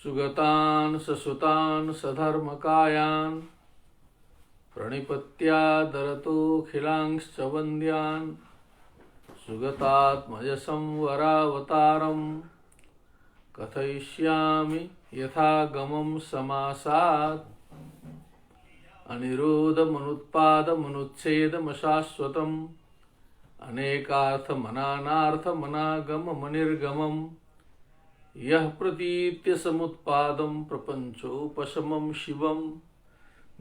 सुगतान् ससुतान् सधर्मकायान् प्रणिपत्यादरतोऽखिलांश्च वन्द्यान् सुगतात्मजसं वरावतारं कथयिष्यामि यथागमं समासात् अनिरोधमनुत्पादमनुच्छेदमशाश्वतम् अनेकार्थमनानार्थमनागममनिर्गमम् यः प्रतीत्य समुत्पादं प्रपञ्चोपशमं शिवं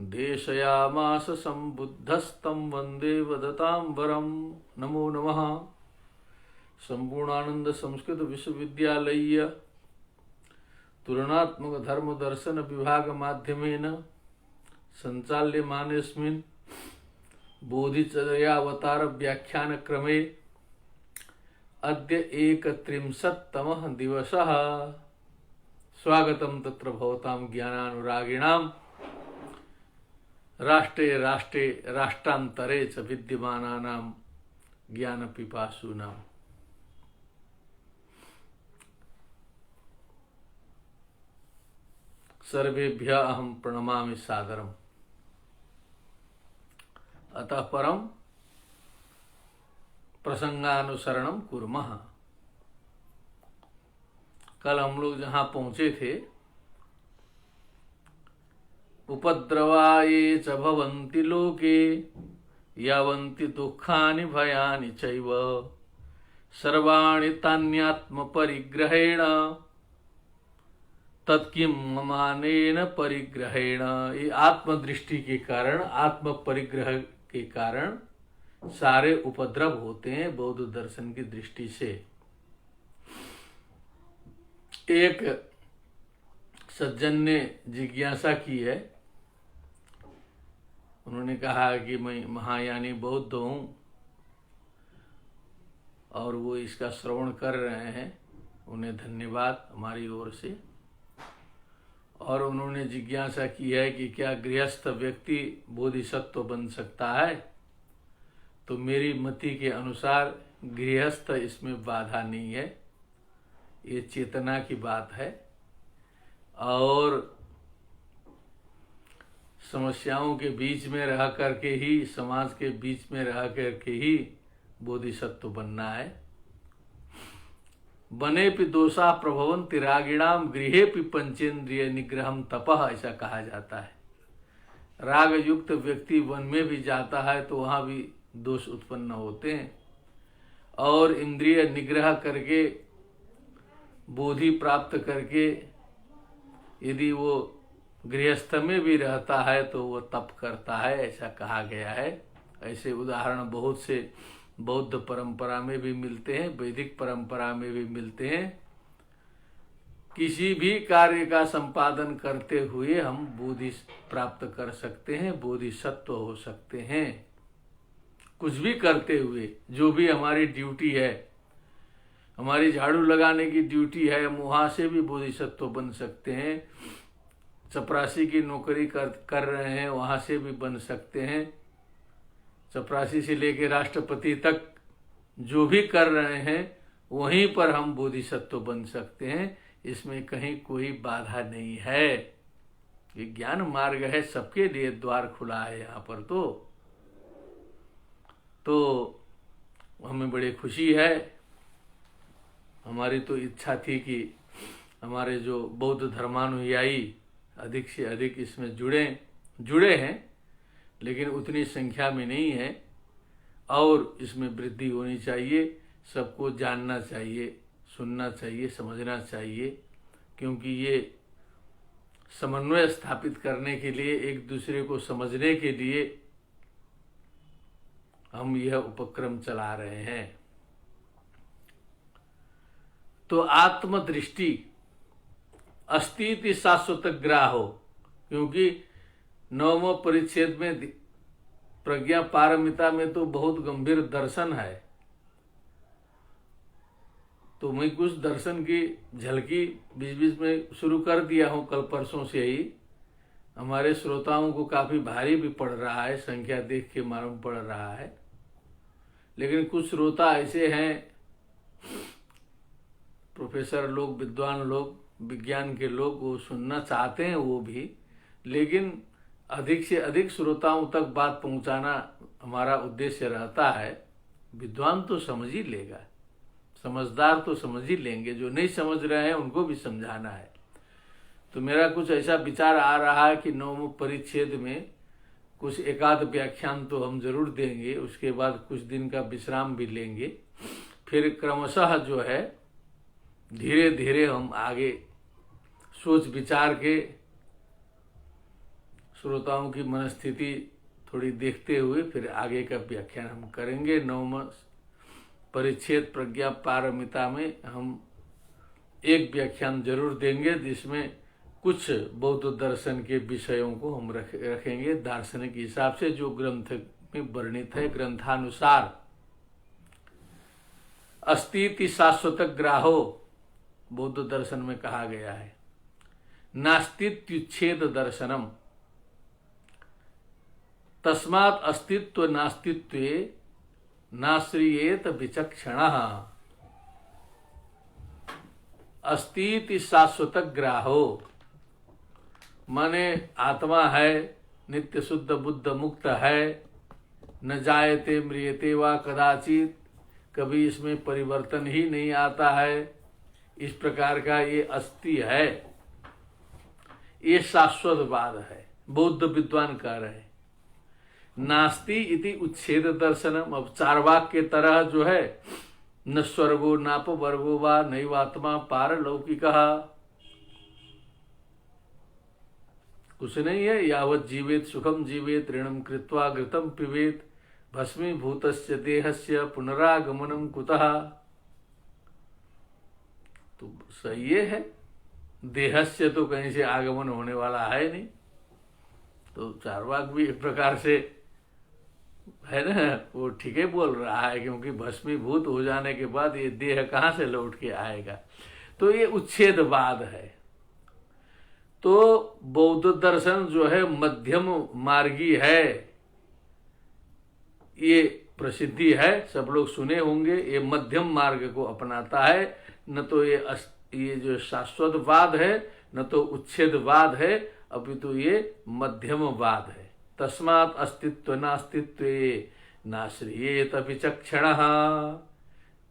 देशयामास सम्बुद्धस्तं वन्दे वदताम्बरं। नमो नमः। संपूर्णानंद संस्कृत विश्वविद्यालय तुलनात्मक धर्म दर्शन विभाग माध्यमेन संचाल्यमानेऽस्मिन् बोधिचर्यावतार व्याख्यान क्रमे अद्य 31तमः दिवसः। स्वागतं तत्र भवतां ज्ञानानुरागिणां राष्ट्रे राष्ट्रे राष्ट्रान्तरे च विद्यमानानां ज्ञानपिपासूनां। सर्वेभ्यः अहं प्रणमामि सादरम्। अतः परम प्रसंगानुसरणम कुर्मः। कल हम लोग जहाँ पहुँचे थे, उपद्रवाये च भवन्ति लोके यावन्ति दुःखानि भयानि चैव सर्वाणि तान्यात्मपरिग्रहेण तत्किं ममानेन परिग्रहेण। ये आत्मदृष्टि के कारण, आत्म परिग्रह के कारण सारे उपद्रव होते हैं बौद्ध दर्शन की दृष्टि से। एक सज्जन ने जिज्ञासा की है। उन्होंने कहा कि मैं महायानी बौद्ध हूँ और वो इसका श्रवण कर रहे हैं, उन्हें धन्यवाद हमारी ओर से। और उन्होंने जिज्ञासा की है कि क्या गृहस्थ व्यक्ति बोधिसत्व बन सकता है। तो मेरी मति के अनुसार गृहस्थ इसमें बाधा नहीं है, ये चेतना की बात है। और समस्याओं के बीच में रह करके ही, समाज के बीच में रह करके ही बोधिसत्व बनना है। बनेपि दोषा प्रभवन्ति रागिणाम गृहेपि पंचेन्द्रिय निग्रहम तपः, ऐसा कहा जाता है। राग युक्त व्यक्ति वन में भी जाता है तो वहां भी दोष उत्पन्न होते हैं। और इंद्रिय निग्रह करके, बोधि प्राप्त करके यदि वो गृहस्थ में भी रहता है तो वो तप करता है, ऐसा कहा गया है। ऐसे उदाहरण बहुत से बौद्ध परंपरा में भी मिलते हैं, वैदिक परंपरा में भी मिलते हैं। किसी भी कार्य का संपादन करते हुए हम बोधि प्राप्त कर सकते हैं, बोधिसत्व हो सकते हैं। कुछ भी करते हुए, जो भी हमारी ड्यूटी है, हमारी झाड़ू लगाने की ड्यूटी है, हम वहां से भी बोधिसत्व बन सकते हैं। चपरासी की नौकरी कर रहे हैं, वहां से भी बन सकते हैं। चपरासी से लेकर राष्ट्रपति तक जो भी कर रहे हैं वहीं पर हम बोधिसत्व बन सकते हैं। इसमें कहीं कोई बाधा नहीं है। ये ज्ञान मार्ग है, सबके लिए द्वार खुला है यहाँ पर। तो हमें बड़ी खुशी है। हमारी तो इच्छा थी कि हमारे जो बौद्ध धर्मानुयायी अधिक से अधिक इसमें जुड़े हैं, लेकिन उतनी संख्या में नहीं है। और इसमें वृद्धि होनी चाहिए। सबको जानना चाहिए, सुनना चाहिए, समझना चाहिए। क्योंकि ये समन्वय स्थापित करने के लिए, एक दूसरे को समझने के लिए हम यह उपक्रम चला रहे हैं। तो आत्मदृष्टि अस्तित्व शाश्वत ग्राहो, क्योंकि 9वें परिच्छेद में प्रज्ञा पारमिता में तो बहुत गंभीर दर्शन है। तो मैं कुछ दर्शन की झलकी बीच बीच में शुरू कर दिया हूं, कल परसों से ही। हमारे श्रोताओं को काफी भारी भी पड़ रहा है, संख्या देख के मालूम पड़ रहा है। लेकिन कुछ श्रोता ऐसे हैं, प्रोफेसर लोग, विद्वान लोग, विज्ञान के लोग वो सुनना चाहते हैं वो भी, लेकिन अधिक से अधिक श्रोताओं तक बात पहुंचाना हमारा उद्देश्य रहता है। विद्वान तो समझ ही लेगा, समझदार तो समझ ही लेंगे, जो नहीं समझ रहे हैं उनको भी समझाना है। तो मेरा कुछ ऐसा विचार आ रहा है कि 9वें परिच्छेद में कुछ एकाध व्याख्यान तो हम जरूर देंगे, उसके बाद कुछ दिन का विश्राम भी लेंगे, फिर क्रमशः जो है धीरे धीरे हम आगे सोच विचार के श्रोताओं की मनस्थिति थोड़ी देखते हुए फिर आगे का व्याख्यान हम करेंगे। 9वां परिच्छेद प्रज्ञा पारमिता में हम एक व्याख्यान जरूर देंगे, जिसमें कुछ बौद्ध दर्शन के विषयों को हम रखेंगे दार्शनिक हिसाब से, जो ग्रंथ में वर्णित है। ग्रंथानुसार अस्तिति शाश्वत ग्राहो बौद्ध दर्शन में कहा गया है, नास्तित्युच्छेद दर्शनम, तस्मात् अस्तित्व नास्तित्वे नाश्रियेत विचक्षणः। अस्तिति शाश्वत ग्राहो माने आत्मा है, नित्य शुद्ध बुद्ध मुक्त है, न जायते म्रियते वा कदाचित, कभी इसमें परिवर्तन ही नहीं आता है, इस प्रकार का ये अस्थि है, ये शाश्वतवाद है। बौद्ध विद्वान कह रहे हैं नास्ति इति उच्छेद दर्शनम। अब चार्वाक के तरह जो है न स्वर्गो नाप वर्गो वा नैवात्मा पारलौकिकः, कुछ नहीं है। यावत् जीवेत सुखम जीवेत ऋणम कृत्वा घृतम पिबेत भस्मीभूतस्य देहस्य पुनरागमनम कुतः। तो सही है, देहस्य तो कहीं से आगमन होने वाला है नहीं। तो चार्वाक भी एक प्रकार से है ना, वो ठीक है बोल रहा है, क्योंकि भस्मीभूत हो जाने के बाद ये देह कहाँ से लौट के आएगा। तो ये उच्छेदवाद है। तो बौद्ध दर्शन जो है मध्यम मार्गी है, ये प्रसिद्धि है, सब लोग सुने होंगे। ये मध्यम मार्ग को अपनाता है, न तो ये जो शाश्वतवाद है, न तो उच्छेदवाद है, अभी तो ये मध्यमवाद है। तस्मात् अस्तित्व नास्तित्वे नाश्रियेत विचक्षणः।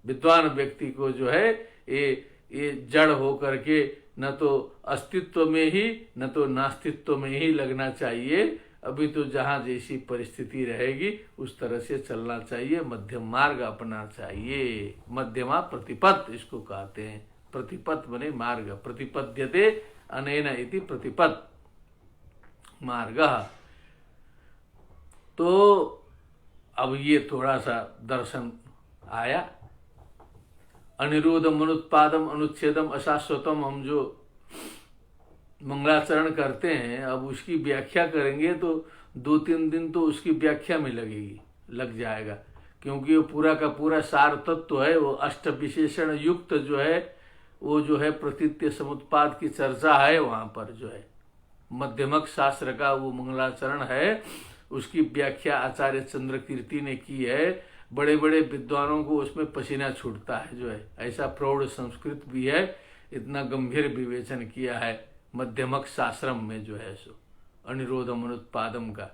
विद्वान व्यक्ति को जो है ये जड़ होकर के न तो अस्तित्व में ही न तो नास्तित्व में ही लगना चाहिए। अभी तो जहाँ जैसी परिस्थिति रहेगी उस तरह से चलना चाहिए, मध्यम मार्ग अपनाना चाहिए। मध्यमा प्रतिपत् इसको कहते हैं। प्रतिपत् बने मार्ग, प्रतिपद्यते अनेन इति प्रतिपत् मार्ग। तो अब ये थोड़ा सा दर्शन आया। अनिरोधम अनुत्पादम अनुच्छेदम अशाश्वतम, हम जो मंगलाचरण करते हैं अब उसकी व्याख्या करेंगे तो 2-3 दिन तो उसकी व्याख्या में लग जाएगा, क्योंकि वो पूरा का पूरा सार तत्व है। वो अष्ट विशेषण युक्त जो है वो जो है प्रतीत्य समुत्पाद की चर्चा है। वहां पर जो है मध्यमक शास्त्र का वो मंगलाचरण है, उसकी व्याख्या आचार्य चंद्र कीर्ति ने की है। बड़े बड़े विद्वानों को उसमें पसीना छूटता है जो है, ऐसा प्रौढ़ संस्कृत भी है, इतना गंभीर विवेचन किया है मध्यमक शास्त्रम में जो है सो अनिरोधम अनुत्पादम का।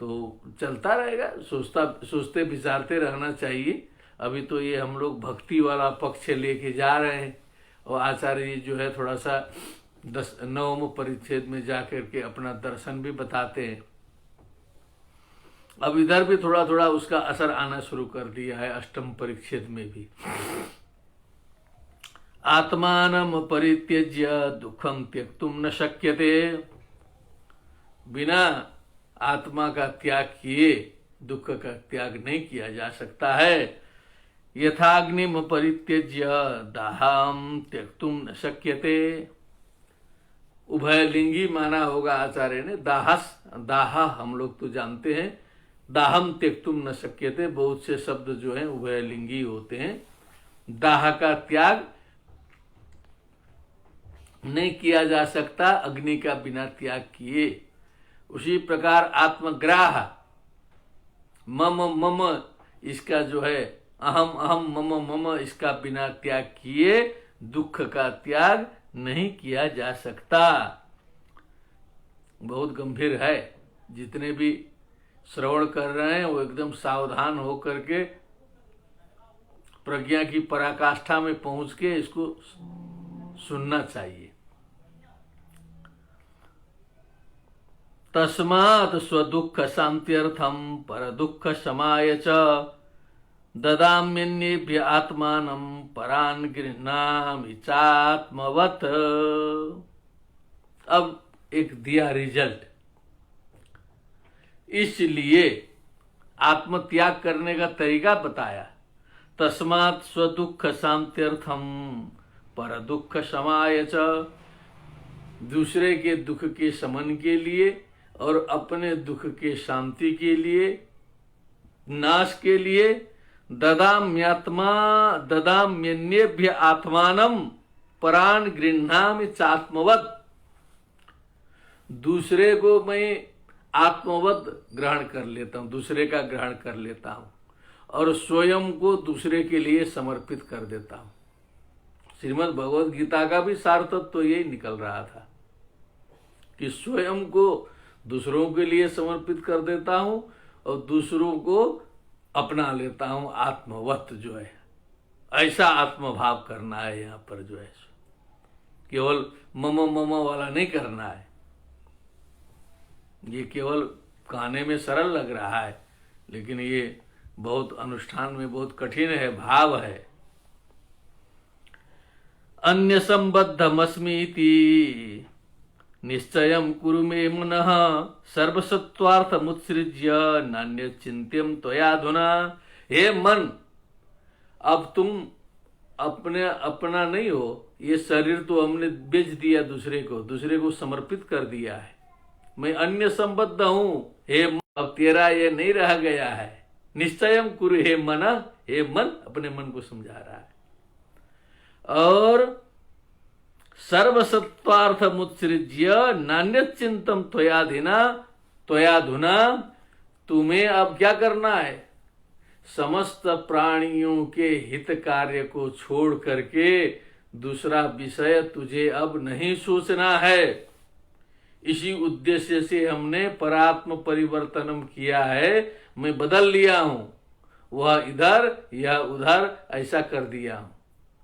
तो चलता रहेगा, सोचते विचारते रहना चाहिए। अभी तो ये हम लोग भक्ति वाला पक्ष लेके जा रहे हैं, और आचार्य जी जो है थोड़ा सा 9वें परिच्छेद में जाकर के अपना दर्शन भी बताते हैं। अब इधर भी थोड़ा थोड़ा उसका असर आना शुरू कर दिया है, 8वें परिच्छेद में भी। आत्मानम परित्यज्य दुखम त्यक्तुम न शक्यते। बिना आत्मा का त्याग किए दुख का त्याग नहीं किया जा सकता है। यथाग्निम परित्यज्य दाहम त्यक्तुम न शक्यते। उभयलिंगी माना होगा आचार्य ने। दाह हम लोग तो जानते हैं, दाहम त्यक्तुम न शक्यते, बहुत से शब्द जो हैं उभयलिंगी होते हैं। दाह का त्याग नहीं किया जा सकता अग्नि का बिना त्याग किए। उसी प्रकार आत्मग्राह मम मम इसका जो है अहम अहम मम मम इसका बिना त्याग किए दुख का त्याग नहीं किया जा सकता। बहुत गंभीर है। जितने भी श्रवण कर रहे हैं वो एकदम सावधान हो करके प्रज्ञा की पराकाष्ठा में पहुंच के इसको सुनना चाहिए। तस्मात् स्वदुख शांत्यर्थम पर दुख शमाय च ददाम्यन्येभ्य आत्मानं परान गृह्णामि चात्मवत्। अब एक दिया रिजल्ट। इसलिए आत्मत्याग करने का तरीका बताया। तस्मात् स्वदुख शांत्यर्थम पर दुख शमाय च, दूसरे के दुख के शमन के लिए और अपने दुख के शांति के लिए, नाश के लिए, ददाम्यन्येभ्य आत्मानं परान गृह्णामि चात्मवत्। दूसरे को मैं आत्मवत ग्रहण कर लेता हूं, दूसरे का ग्रहण कर लेता हूं और स्वयं को दूसरे के लिए समर्पित कर देता हूं। श्रीमद् भगवद गीता का भी सार तत्व तो यही निकल रहा था कि स्वयं को दूसरों के लिए समर्पित कर देता हूं और दूसरों को अपना लेता हूं। आत्मवत जो है, ऐसा आत्मभाव करना है। यहाँ पर जो है केवल मम वाला नहीं करना है। ये केवल कहने में सरल लग रहा है, लेकिन ये बहुत अनुष्ठान में बहुत कठिन है, भाव है। अन्य संबद्धमस्मीति निश्चयं कुरु मे मनः सर्वसत्वार्थमुत्सृज्य नान्य चिंत्यम त्वयाधुना। हे मन, अब तुम अपना नहीं हो। ये शरीर तो हमने बेच दिया, दूसरे को समर्पित कर दिया है। मैं अन्य संबद्ध हूं। हे मन, अब तेरा ये नहीं रह गया है। निश्चयम कुरु हे मन, हे मन, अपने मन को समझा रहा है। और सर्वसत्वार्थमुत्सृज्य नान्य चिंतम त्वयाधुना। तुम्हें अब क्या करना है? समस्त प्राणियों के हित कार्य को छोड़ करके दूसरा विषय तुझे अब नहीं सोचना है। इसी उद्देश्य से हमने परात्म परिवर्तनम किया है। मैं बदल लिया हूं, वह इधर यह उधर ऐसा कर दिया हूं।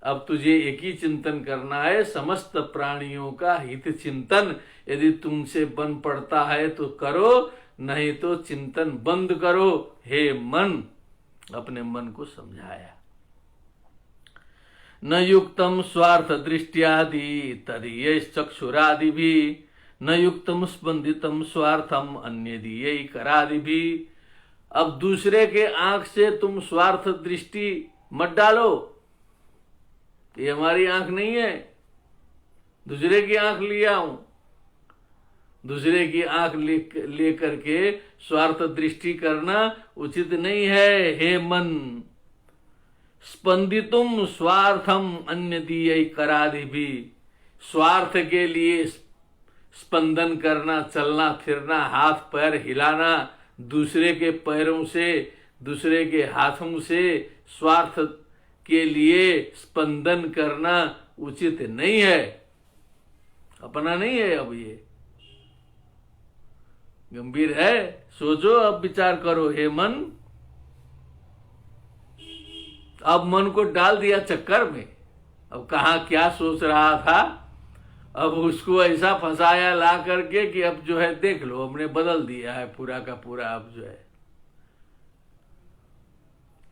अब तुझे एक ही चिंतन करना है, समस्त प्राणियों का हित चिंतन। यदि तुमसे बन पड़ता है तो करो, नहीं तो चिंतन बंद करो। हे मन, अपने मन को समझाया। न युक्तम स्वार्थ दृष्टियादि तदीय चक्षुरादि भी, न युक्तम स्पंदितम स्वार्थम अन्य दिए करादि भी। अब दूसरे के आंख से तुम स्वार्थ दृष्टि मत डालो। ये हमारी आंख नहीं है, दूसरे की आंख लिया हूं। दूसरे की आंख ले करके स्वार्थ दृष्टि करना उचित नहीं है। हे मन, स्पंदितुम स्वार्थम अन्य दिए करादि भी। स्वार्थ के लिए स्पंदन करना, चलना फिरना, हाथ पैर हिलाना, दूसरे के पैरों से, दूसरे के हाथों से स्वार्थ के लिए स्पंदन करना उचित नहीं है। अपना नहीं है। अब ये गंभीर है, सोचो, अब विचार करो। हे मन, अब मन को डाल दिया चक्कर में। अब कहाँ क्या सोच रहा था, अब उसको ऐसा फंसाया ला करके कि अब जो है देख लो, हमने बदल दिया है पूरा का पूरा। अब जो है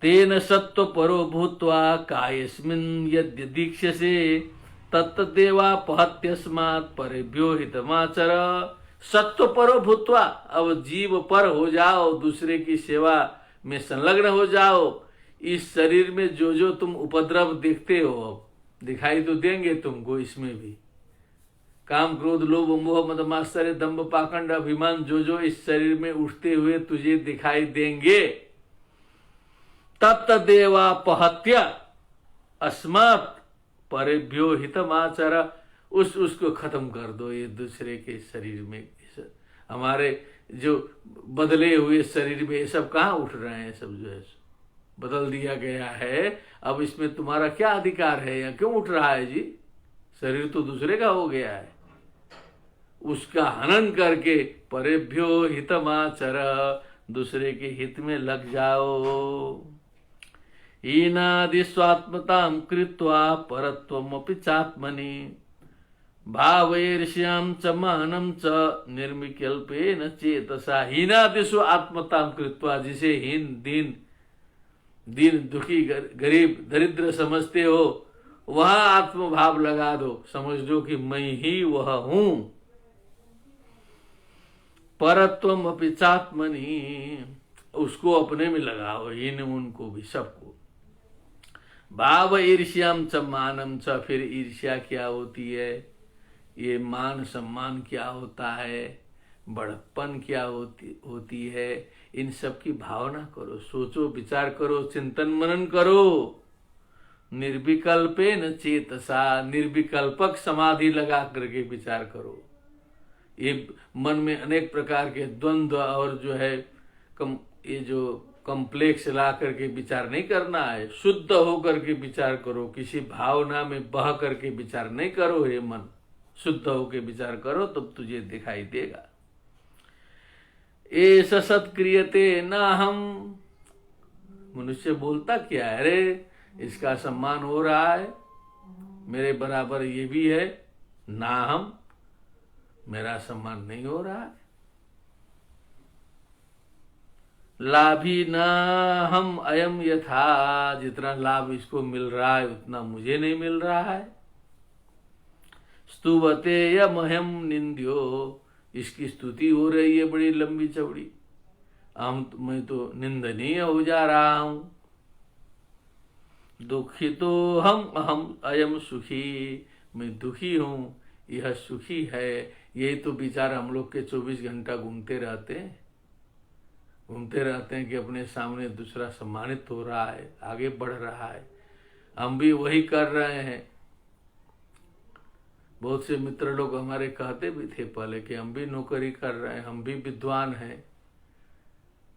तेन सत्व परो भूत्वा कायस्मिन् यद्य दीक्ष्यसे तत्तदेवापहत्यस्मात् परेभ्यो हितमाचर। सत्व परो भूत्वा, अब जीव पर हो जाओ, दूसरे की सेवा में संलग्न हो जाओ। इस शरीर में जो जो तुम उपद्रव देखते हो, अब दिखाई तो देंगे तुमको। इसमें भी काम क्रोध लोभ मोह मद मात्सर्य दंभ पाखंड अभिमान जो जो इस शरीर में उठते हुए तुझे दिखाई देंगे, तत्तदेवापहत्य अस्मात् परेभ्यो हितमाचर। उसको खत्म कर दो। ये दूसरे के शरीर में हमारे जो बदले हुए शरीर में ये सब कहाँ उठ रहे हैं, सब जो है बदल दिया गया है। अब इसमें तुम्हारा क्या अधिकार है, या क्यों उठ रहा है जी? शरीर तो दूसरे का हो गया है। उसका हनन करके परेभ्यो हितमाचर, दूसरे के हित में लग जाओ। हीनादि स्वात्मतां कृत्वा परत्वमपि चात्मनि, भावैर्ष्याम च मानम च निर्विकल्पेन चेतसा। हीनादिषु आत्मतां कृत्वा, जिसे हीन दीन दुखी गरीब दरिद्र समझते हो, वहां आत्मभाव लगा दो। समझ दो कि मैं ही वह हूं। परत्वम अपि चात्मनि, उसको अपने में लगाओ, हीन उनको भी, सबको। भाव ईर्ष्याम च मानम च, फिर ईर्ष्या क्या होती है, ये मान सम्मान क्या होता है, बड़प्पन क्या होती है, इन सब की भावना करो, सोचो, विचार करो, चिंतन मनन करो। निर्विकल्पेन चेतसा, निर्विकल्पक समाधि लगा करके विचार करो। ये मन में अनेक प्रकार के द्वंद्व और जो है ये जो कॉम्प्लेक्स ला करके विचार नहीं करना है। शुद्ध होकर के विचार करो, किसी भावना में बह करके विचार नहीं करो। हे मन, शुद्ध होकर विचार करो, तब तुझे दिखाई देगा। एष सत्क्रियते न हम, मनुष्य बोलता क्या है, अरे इसका सम्मान हो रहा है, मेरे बराबर ये भी है, ना हम, मेरा सम्मान नहीं हो रहा है। लाभी न हम अयम यथा, जितना लाभ इसको मिल रहा है उतना मुझे नहीं मिल रहा है। स्तुवते यमहम निंद्यो, इसकी स्तुति हो रही है बड़ी लंबी चौड़ी, मैं तो निंदनीय हो जा रहा हूं। दुखितो हम अहम अयम सुखी, मैं दुखी हूं, यह सुखी है। यही तो विचार हम लोग के 24 घंटा घूमते रहते हैं कि अपने सामने दूसरा सम्मानित हो रहा है, आगे बढ़ रहा है। हम भी वही कर रहे हैं। बहुत से मित्र लोग हमारे कहते भी थे पहले कि हम भी नौकरी कर रहे हैं, हम भी विद्वान हैं,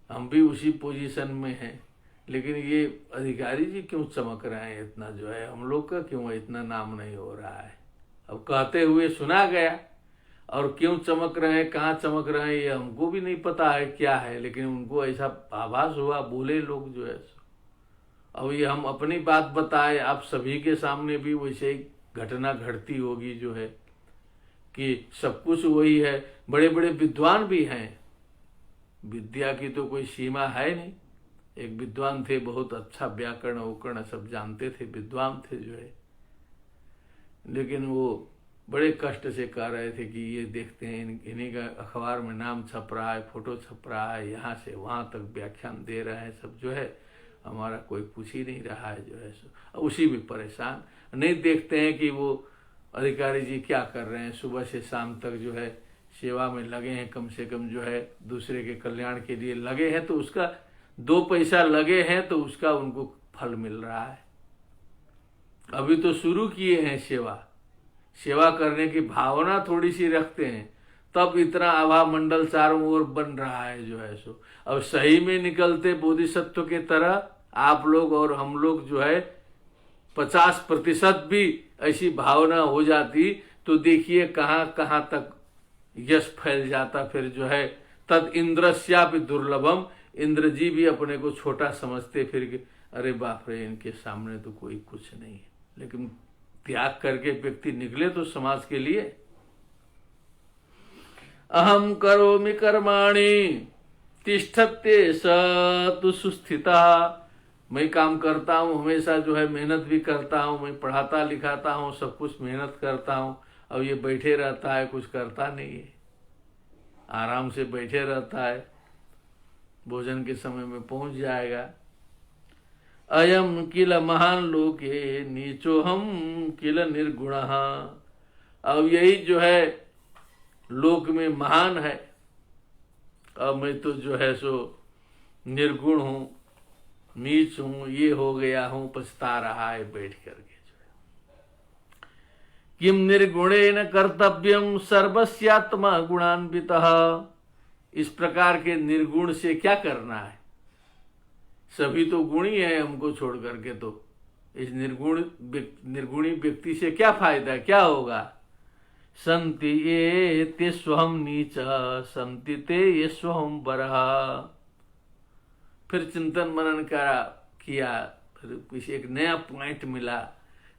हम भी उसी पोजीशन में हैं, लेकिन ये अधिकारी जी क्यों चमक रहे हैं इतना, जो है हम लोग का क्यों इतना नाम नहीं हो रहा है। अब कहते हुए सुना गया, और क्यों चमक रहे हैं, कहाँ चमक रहे हैं, ये हमको भी नहीं पता है क्या है, लेकिन उनको ऐसा आभास हुआ, बोले लोग जो है। अब ये हम अपनी बात बताए, आप सभी के सामने भी वैसे ही घटना घटती होगी, जो है कि सब कुछ वही है। बड़े बड़े विद्वान भी हैं, विद्या की तो कोई सीमा है नहीं। एक विद्वान थे, बहुत अच्छा व्याकरण उकरण सब जानते थे, विद्वान थे जो है, लेकिन वो बड़े कष्ट से कह रहे थे कि ये देखते हैं इन्हीं का अखबार में नाम छप रहा है, फोटो छप रहा है, यहाँ से वहाँ तक व्याख्यान दे रहे हैं सब, जो है हमारा कोई पूछ ही नहीं रहा है, जो है सो उसी में परेशान। नहीं देखते हैं कि वो अधिकारी जी क्या कर रहे हैं, सुबह से शाम तक जो है सेवा में लगे हैं, कम से कम जो है दूसरे के कल्याण के लिए लगे हैं, तो उसका 2 पैसा लगे हैं तो उसका उनको फल मिल रहा है। अभी तो शुरू किए हैं सेवा करने की भावना थोड़ी सी रखते हैं, तब इतना आभा मंडल चारों ओर बन रहा है, जो है सो। अब सही में निकलते बोधिसत्व के तरह आप लोग और हम लोग जो है 50% भी ऐसी भावना हो जाती, तो देखिए कहाँ कहाँ तक यश फैल जाता। फिर जो है तद इंद्रस्यापि दुर्लभम, इंद्र जी भी अपने को छोटा समझते फिर कि अरे बाप रे, इनके सामने तो कोई कुछ नहीं है। लेकिन त्याग करके व्यक्ति निकले तो समाज के लिए। अहम करोमि कर्माणि तिष्ठते स तु सुस्थिता, मैं काम करता हूँ हमेशा, जो है मेहनत भी करता हूँ, मैं पढ़ाता लिखाता हूँ, सब कुछ मेहनत करता हूँ। अब ये बैठे रहता है, कुछ करता नहीं है, आराम से बैठे रहता है, भोजन के समय में पहुंच जाएगा। अयम किल महान लोके नीचो हम किल निर्गुण, अब यही जो है लोक में महान है, अब मैं तो जो है सो निर्गुण हूं, नीच हूं, ये हो गया हूं, पछता रहा है बैठ करके। किम निर्गुणेन कर्तव्यम सर्वस्यात्मा गुणान्वितः, इस प्रकार के निर्गुण से क्या करना है, सभी तो गुणी है हमको छोड़ करके, तो इस निर्गुणी व्यक्ति से क्या फायदा, क्या होगा। संति ये ते स्वहम नीच संति ते ये स्वहम बरहा। फिर चिंतन मनन किया, फिर किसी एक नया पॉइंट मिला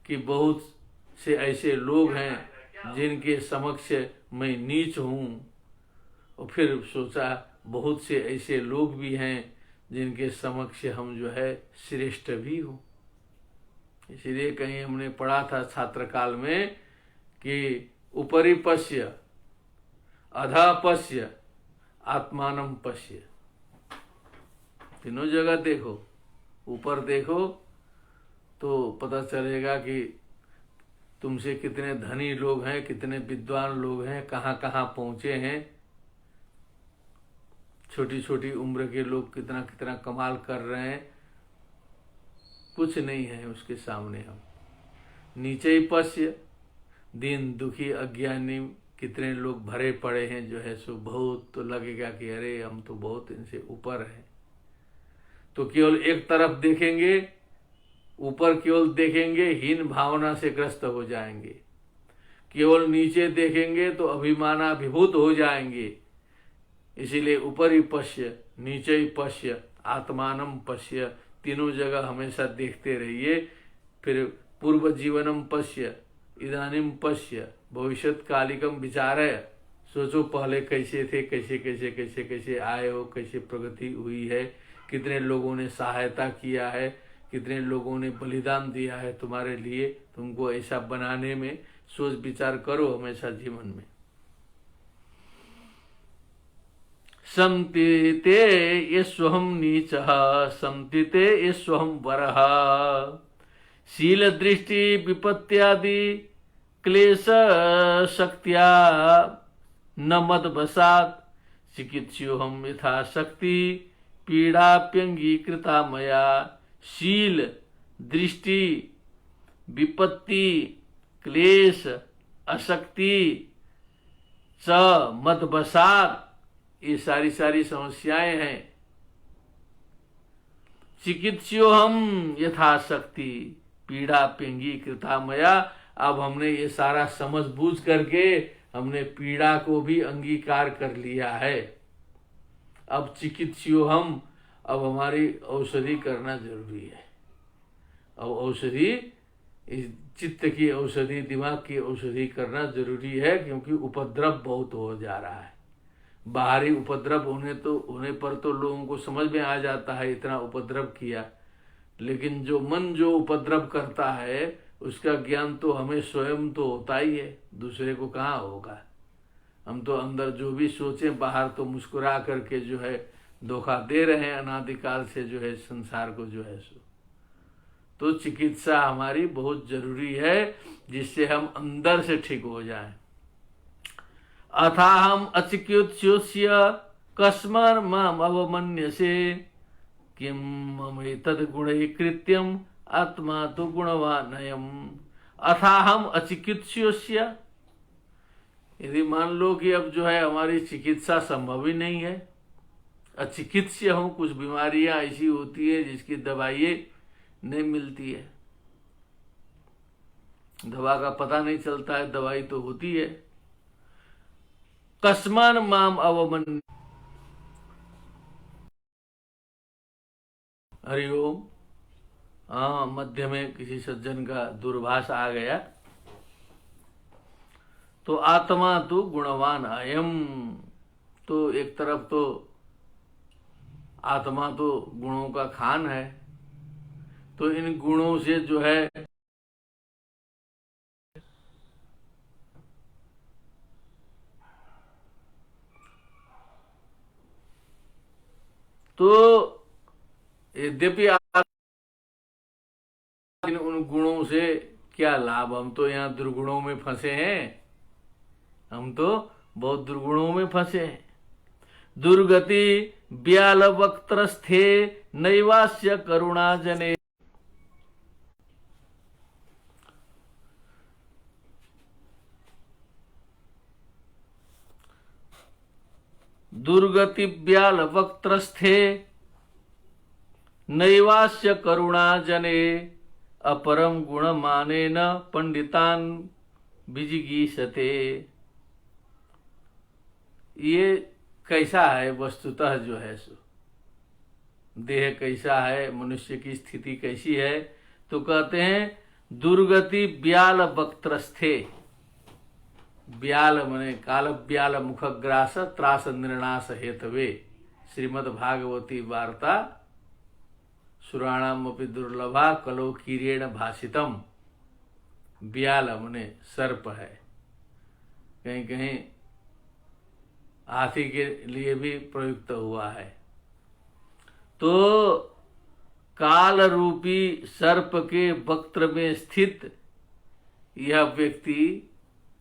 कि बहुत से ऐसे लोग हैं जिनके समक्ष मैं नीच हूं, और फिर सोचा बहुत से ऐसे लोग भी हैं जिनके समक्ष हम जो है श्रेष्ठ भी हूं। इसलिए कहीं हमने पढ़ा था छात्र काल में कि उपरि पश्य अधा पश्य आत्मानं पश्य। तीनों जगह देखो, ऊपर देखो तो पता चलेगा कि तुमसे कितने धनी लोग हैं, कितने विद्वान लोग हैं, कहाँ कहाँ पहुंचे हैं। छोटी छोटी उम्र के लोग कितना कितना कमाल कर रहे हैं, कुछ नहीं है उसके सामने। हम नीचे ही पश्य, दीन दुखी अज्ञानी कितने लोग भरे पड़े हैं जो है, सो बहुत तो लगेगा कि अरे हम तो बहुत इनसे ऊपर हैं। तो केवल एक तरफ देखेंगे, ऊपर केवल देखेंगे, हीन भावना से ग्रस्त हो जाएंगे। केवल नीचे देखेंगे तो अभिमानाभिभूत हो जाएंगे। इसीलिए ऊपर ही पश्य, नीचे ही पश्य, आत्मानं पश्य, तीनों जगह हमेशा देखते रहिए। फिर पूर्व जीवनम पश्य इदानीम पश्य भविष्यत कालिकम विचारय। सोचो पहले कैसे थे, कैसे कैसे कैसे कैसे आए हो, कैसे प्रगति हुई है, कितने लोगों ने सहायता किया है, कितने लोगों ने बलिदान दिया है तुम्हारे लिए। तुमको ऐसा बनाने में सोच विचार करो हमेशा जीवन में। संति ते ये स्वहम नीचः संति ते ये स्वहम वरः। शील दृष्टि विपत्त्यादि क्लेश शक्त्या न मदवसात् चिकित्स्योहम यथा शक्ति पीड़ाप्यंगीकृता मया। शील दृष्टि विपत्ति क्लेश अशक्ति च मदवसात्, ये सारी सारी समस्याएं हैं। चिकित्स्योहम यथाशक्ति पीड़ाप्यंगीकृता मया। अब हमने ये सारा समझ बूझ करके हमने पीड़ा को भी अंगीकार कर लिया है। अब चिकित्स्योहम, अब हमारी औषधि करना जरूरी है। अब औषधि, इस चित्त की औषधि, दिमाग की औषधि करना जरूरी है, क्योंकि उपद्रव बहुत हो जा रहा है। बाहरी उपद्रव होने पर तो लोगों को समझ में आ जाता है इतना उपद्रव किया, लेकिन जो मन जो उपद्रव करता है उसका ज्ञान तो हमें स्वयं तो होता ही है, दूसरे को कहाँ होगा। हम तो अंदर जो भी सोचें, बाहर तो मुस्कुरा करके जो है धोखा दे रहे हैं अनादिकाल से जो है संसार को जो है सो। तो चिकित्सा हमारी बहुत जरूरी है, जिससे हम अंदर से ठीक हो जाएं। अथाहम अचिकित्स्योस्य कस्मान् माम अवमन्यसे किम मम एतद् गुणैः कृत्यम आत्मा तो गुणवानयम्। अथाहम अचिकित्स्योस्य, यदि मान लो कि अब जो है हमारी चिकित्सा संभव ही नहीं है, अचिकित्स्य हूं, कुछ बीमारियां ऐसी होती है जिसकी दवाई नहीं मिलती है, दवा का पता नहीं चलता है, दवाई तो होती है। कस्मान माम अवमन। हरिओम। हाँ, मध्य में किसी सज्जन का दूरभाष आ गया। तो आत्मा तो गुणवान अयम, तो एक तरफ तो आत्मा तो गुणों का खान है, तो इन गुणों से जो है तो यद्यपि उन गुणों से क्या लाभ, हम तो यहाँ दुर्गुणों में फंसे हैं, हम तो बहुत दुर्गुणों में फंसे हैं। दुर्गति ब्याल वक्त्रस्थे नैवास्य करुणा जने। दुर्गति ब्याल वक्त्रस्थे नैवास्य करुणा जने अपरम गुण माने न पंडितान विजिगीषते। ये कैसा है वस्तुतः जो है सो, देह कैसा है, मनुष्य की स्थिति कैसी है, तो कहते हैं दुर्गति ब्याल वक्त्रस्थे। ब्याल मने काल ब्याल मुखग्रास त्रास निर्णास हेतवे। श्रीमद् भागवती वार्ता सुराणाम अपि दुर्लभा कलो कीरेण भाषितम। ब्याल मने सर्प है, कहीं कहीं हाथी के लिए भी प्रयुक्त हुआ है। तो काल रूपी सर्प के वक्त्र में स्थित यह व्यक्ति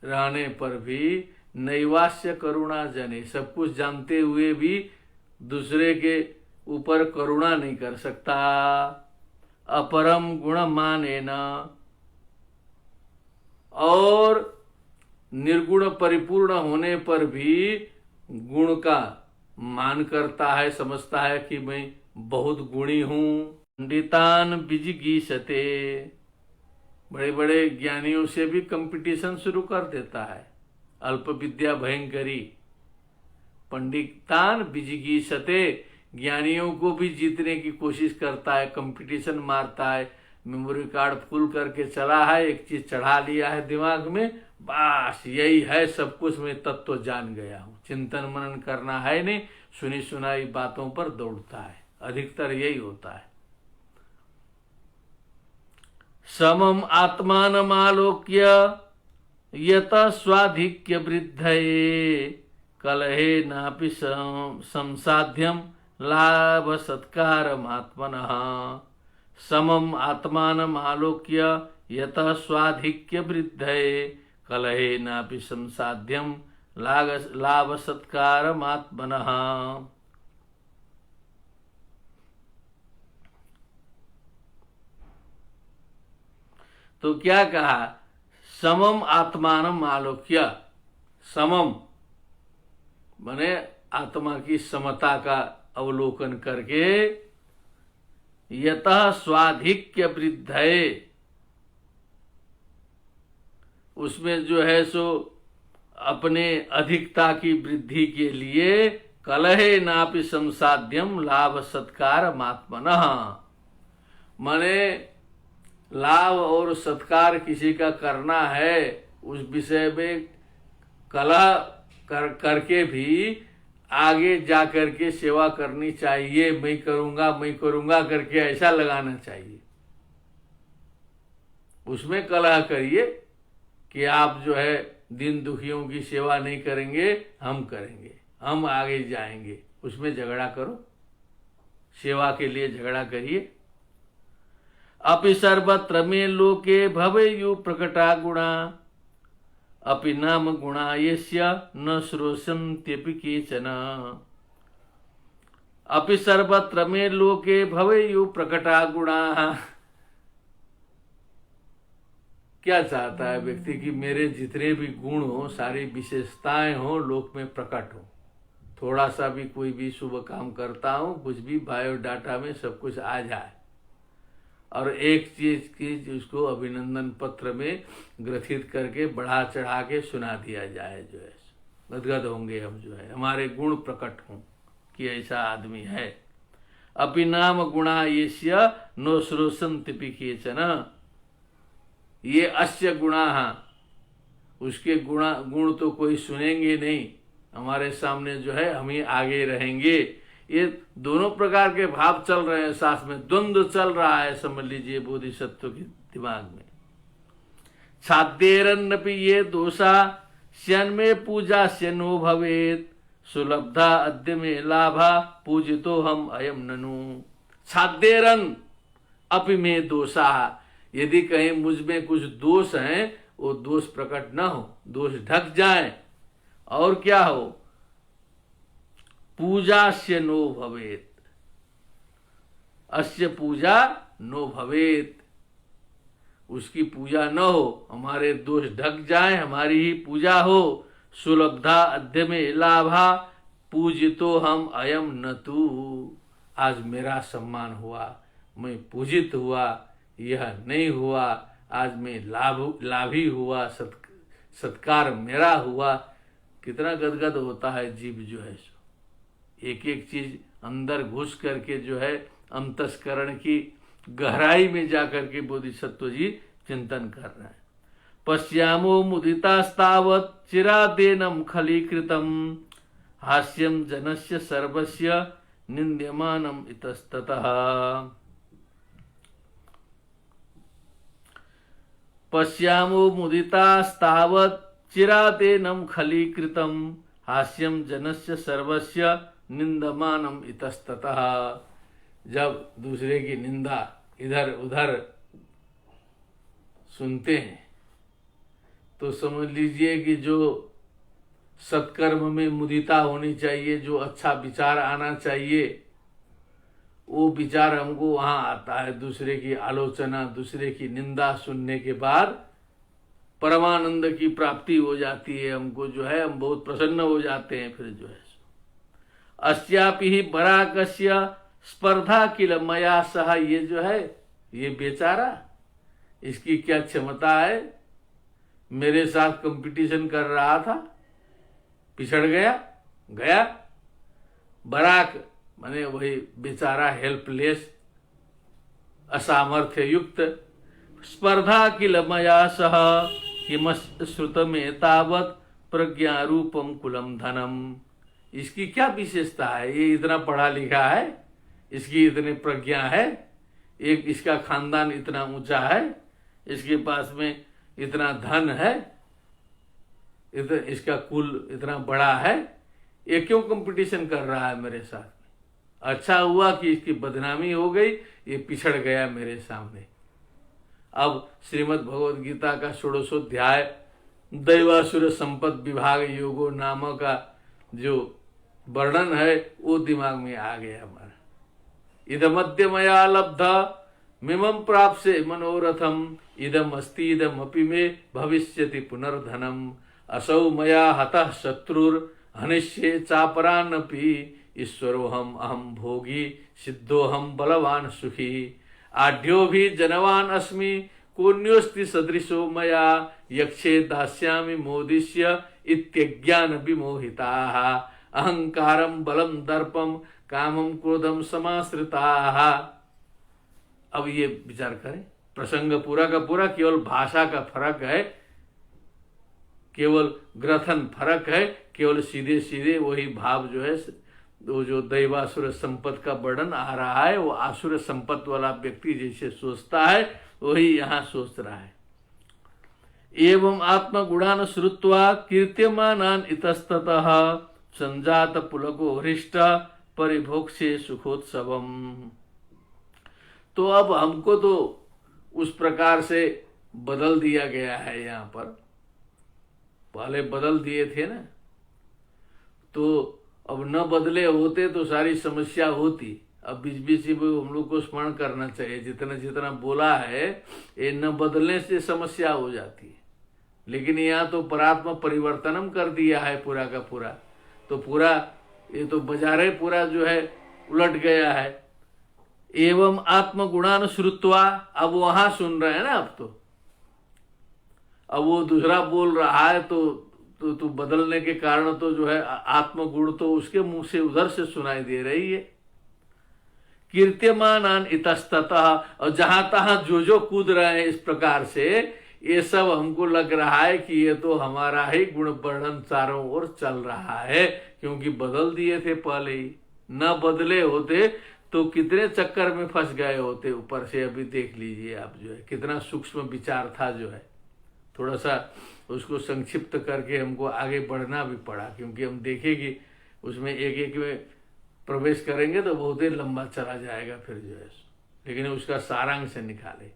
रहने पर भी नैवास्य करुणा जने, सब कुछ जानते हुए भी दूसरे के ऊपर करुणा नहीं कर सकता। अपरम गुण माने न, और निर्गुण परिपूर्ण होने पर भी गुण का मान करता है, समझता है कि मैं बहुत गुणी हूं। पंडितान विजिगीषते, बड़े बड़े ज्ञानियों से भी कंपटीशन शुरू कर देता है। अल्प विद्या भयंकरी। पंडितान विजिगीषते, ज्ञानियों को भी जीतने की कोशिश करता है, कंपटीशन मारता है। मेमोरी कार्ड फुल करके चला है, एक चीज चढ़ा लिया है दिमाग में, बस यही है सब कुछ, मैं तत्व जान गया हूं। चिंतन मनन करना है नहीं, सुनी सुनाई बातों पर दौड़ता है, अधिकतर यही होता है। समम आत्मानमालोक्य यत स्वाधिक्य वृद्धये कलहे नापि संसाध्यम लाभ सत्कारमात्मनः। समम आत्मानमालोक्य यत स्वाधिक्य वृद्धये कलहे नापि संसाध्यम लाभ सत्कारमात्मनः। तो क्या कहा, समम आत्मानम आलोक्य। समम माने आत्मा की समता का अवलोकन करके, यतः स्वाधिक्य वृद्धये, उसमें जो है सो अपने अधिकता की वृद्धि के लिए कलहे नापि संसाध्यम लाभ सत्कार मात्मनः, माने लाभ और सत्कार किसी का करना है, उस विषय में कलह करके भी आगे जा करके सेवा करनी चाहिए। मैं करूंगा करके ऐसा लगाना चाहिए। उसमें कलह करिए कि आप जो है दीन दुखियों की सेवा नहीं करेंगे, हम करेंगे, हम आगे जाएंगे, उसमें झगड़ा करो, सेवा के लिए झगड़ा करिए। अपि सर्वत्र में लोके भवेयु प्रकटा गुणा अपि नाम गुणा यस्य न श्रोषन्त्यपि केचन। अपि सर्वत्र में लोके भवेयु प्रकटा गुणा। क्या चाहता है व्यक्ति कि मेरे जितने भी गुण हो, सारी विशेषताएं हो, लोक में प्रकट हो। थोड़ा सा भी कोई भी शुभ काम करता हूं, कुछ भी बायोडाटा में सब कुछ आ जाए, और एक चीज की उसको अभिनंदन पत्र में ग्रथित करके बढ़ा चढ़ा के सुना दिया जाए, जो है गदगद होंगे हम, जो है हमारे गुण प्रकट हों कि ऐसा आदमी है। अपि नाम गुणा यस्य नो श्रोषन्त्यपि केचन। ये अस्य गुणा, उसके गुण तो कोई सुनेंगे नहीं, हमारे सामने जो है हम ही आगे रहेंगे। ये दोनों प्रकार के भाव चल रहे हैं, साथ में द्वंद्व चल रहा है, समझ लीजिए बोधिसत्व के दिमाग में। छाद्येरन्नपि ये दोषा श्यन में पूजा श्यनो भवेत सुलब्धा अद्य में लाभा पूजितो हम अयम ननु। छाद्येरन अपि में दोषा, यदि कहीं मुझ में कुछ दोष हैं, वो दोष प्रकट न हो, दोष ढक जाए, और क्या हो, पूजा से नो भवेत, अस्य पूजा नो भवेत, उसकी पूजा न हो, हमारे दोष ढक जाए, हमारी ही पूजा हो। सुलब्धा अद्य में लाभा पूजितो हम अयम न तू। आज मेरा सम्मान हुआ, मैं पूजित हुआ, यह नहीं हुआ, आज मैं लाभी हुआ, सत्कार मेरा हुआ। कितना गदगद होता है जीव जो है सो। एक एक चीज अंदर घुस करके जो है अंतस्करण की गहराई में जाकर के बोधिसत्व जी चिंतन कर रहे हैं। पश्यामो मुदितास्तावत् चिरादेनम खलीकृतम हास्यम जनस्य सर्वस्य निंद्यमानम इतस्ततः। पश्यामो मुदितास्तावत् चिरादेनम खलीकृतम हास्यम जनस्य सर्वस्य निंदमानम इतस्ततः। जब दूसरे की निंदा इधर उधर सुनते हैं तो समझ लीजिए कि जो सत्कर्म में मुदिता होनी चाहिए, जो अच्छा विचार आना चाहिए, वो विचार हमको वहां आता है। दूसरे की आलोचना, दूसरे की निंदा सुनने के बाद परमानंद की प्राप्ति हो जाती है हमको, जो है हम बहुत प्रसन्न हो जाते हैं। फिर जो है अस्यापि ही बराकस्य स्पर्धा किल मया सह, ये जो है ये बेचारा, इसकी क्या क्षमता है, मेरे साथ कंपटीशन कर रहा था, पिछड़ गया। बराक माने वही बेचारा, हेल्पलेस, असामर्थ्य युक्त। स्पर्धा किल मया सह किमश्रुतमें तावत् प्रज्ञा रूपम कुलम धनम। इसकी क्या विशेषता है, ये इतना पढ़ा लिखा है, इसकी इतनी प्रज्ञा है, एक इसका खानदान इतना ऊंचा है, इसके पास में इतना धन है, इसका कुल इतना बड़ा है, ये क्यों कंपटीशन कर रहा है मेरे साथ? अच्छा हुआ कि इसकी बदनामी हो गई, ये पिछड़ गया मेरे सामने। अब श्रीमद् भगवद गीता का 16वां दैवासुर संपद विभाग योगो नाम का जो वर्णन है वो दिमाग में आ गया हमारा। इदमद्य मया लब्धा मिमं प्राप्से मनोरथम इदम अस्ति इदम अपि मे भविष्यति पुनर्धनम असौ मया हतः शत्रुर हनिष्ये चापरानपि ईश्वरोहम अहम भोगी सिद्धोहम बलवान सुखी आढ्यो भी जनवान अस्मि कोन्योस्ति सदृशो मया यक्षे दास्यामि मोदिष्य इत्यज्ञान विमोहिताः अहंकारम बलम दर्पम कामम क्रोधम समाश्रिताः। अब ये विचार करें, प्रसंग पूरा का पूरा केवल भाषा का फर्क है, केवल ग्रथन फर्क है, केवल सीधे सीधे वही भाव जो है, वो जो दैवासुर संपत्ति का वर्णन आ रहा है, वो आसुर संपत्ति वाला व्यक्ति जैसे सोचता है वही यहाँ सोच रहा है। एवं आत्मगुणान श्रुत्वा कीर्त्यमानान इतस्ततः संजात पुलको हृष्ट परिभोक्ष्ये सुखोत्सवम। तो अब हमको तो उस प्रकार से बदल दिया गया है, यहाँ पर पहले बदल दिए थे ना, तो अब न बदले होते तो सारी समस्या होती। अब बीच बीच में हम लोग को स्मरण करना चाहिए, जितना जितना बोला है ये न बदलने से समस्या हो जाती है। लेकिन यहाँ तो परात्मा परिवर्तनम कर दिया है पूरा का पूरा, तो पूरा ये तो बाजार पूरा जो है उलट गया है। एवं आत्मगुणान श्रुत्वा, अब वहां सुन रहे हैं ना, अब वो दूसरा बोल रहा है तो बदलने के कारण तो जो है आत्मगुण तो उसके मुंह से उधर से सुनाई दे रही है। कीर्त्यमानान इतस्ततः, और जहां तहां जो कूद रहे हैं इस प्रकार से, ये सब हमको लग रहा है कि ये तो हमारा ही गुण वर्णन चारों ओर चल रहा है, क्योंकि बदल दिए थे पहले ही। न बदले होते तो कितने चक्कर में फंस गए होते ऊपर से। अभी देख लीजिए आप, जो है कितना सूक्ष्म विचार था, जो है थोड़ा सा उसको संक्षिप्त करके हमको आगे बढ़ना भी पड़ा, क्योंकि हम देखें कि उसमें एक एक में प्रवेश करेंगे तो बहुत ही लंबा चला जाएगा फिर जो है। लेकिन उसका सारांश निकाले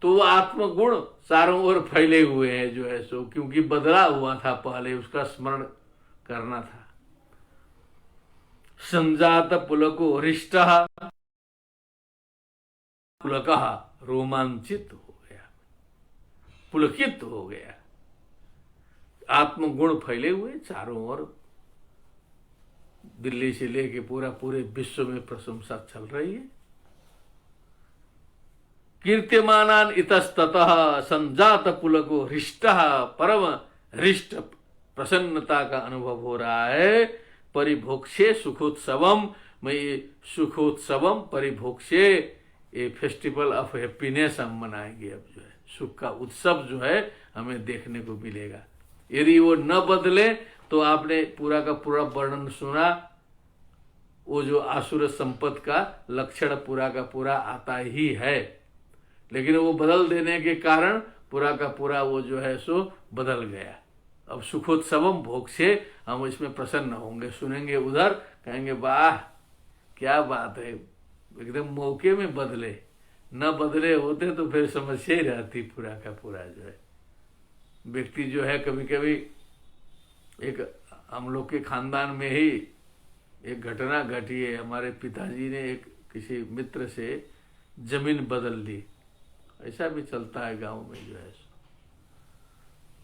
तो वो आत्मगुण चारों ओर फैले हुए हैं जो है सो, क्योंकि बदला हुआ था पहले, उसका स्मरण करना था। संजात पुलको हृष्ट, पुलकः रोमांचित हो गया, पुलकित हो गया। आत्मगुण फैले हुए चारों ओर, दिल्ली से लेके पूरे विश्व में प्रशंसा चल रही है। कीर्त्यमानान इतस्ततः संजात पुलको हृष्ट परम हृष्ट प्रसन्नता का अनुभव हो रहा है। परिभोक्षे सुखोत्सवम, मैं ये सुखोत्सवम परिभोक्षे, ये फेस्टिवल ऑफ हैप्पीनेस हम मनाएंगे। अब जो है सुख का उत्सव जो है हमें देखने को मिलेगा। यदि वो न बदले तो आपने पूरा का पूरा वर्णन सुना, वो जो आसुर संपत्ति का लक्षण पूरा का पूरा आता ही है, लेकिन वो बदल देने के कारण पूरा का पूरा वो जो है सो बदल गया। अब सुखोत्सवम भोग से हम इसमें प्रसन्न होंगे, सुनेंगे उधर, कहेंगे वाह क्या बात है, एकदम मौके में बदले। न बदले होते तो फिर समस्या ही रहती पूरा का पूरा जो है। व्यक्ति जो है कभी कभी, एक हम लोग के खानदान में ही एक घटना घटी है। हमारे पिताजी ने एक किसी मित्र से जमीन बदल ली, ऐसा भी चलता है गांव में जो है।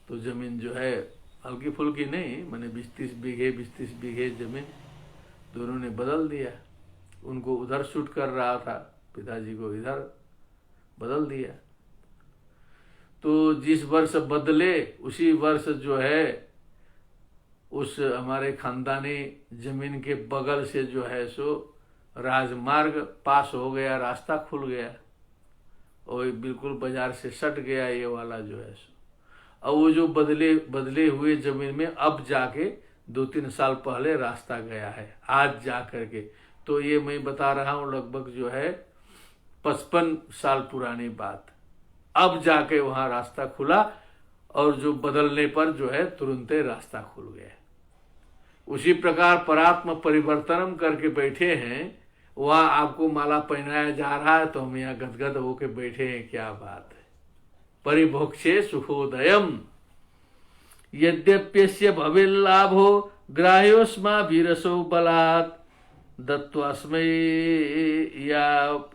तो जमीन जो है हल्की फुल्की नहीं, मैंने 20-30 बीघे जमीन दोनों ने बदल दिया। उनको उधर शूट कर रहा था, पिताजी को इधर बदल दिया। तो जिस वर्ष बदले उसी वर्ष जो है उस हमारे खानदानी जमीन के बगल से जो है सो राजमार्ग पास हो गया, रास्ता खुल गया और बिल्कुल बाजार से सट गया ये वाला जो है सो। अब वो जो बदले हुए जमीन में अब जाके 2-3 साल पहले रास्ता गया है, आज जा करके। तो ये मैं बता रहा हूँ लगभग जो है 55 साल पुरानी बात। अब जाके वहां रास्ता खुला और जो बदलने पर जो है तुरंत रास्ता खुल गया। उसी प्रकार परात्म परिवर्तनम करके बैठे हैं, वहां आपको माला पहनाया जा रहा है तो हम यहाँ गदगद होके बैठे हैं, क्या बात है। परिभोक्षे सुखोदयम यद्यप्यस्य भवेल्लाभो ग्राह्योस्माभिरसो बलात् दत्वास्मै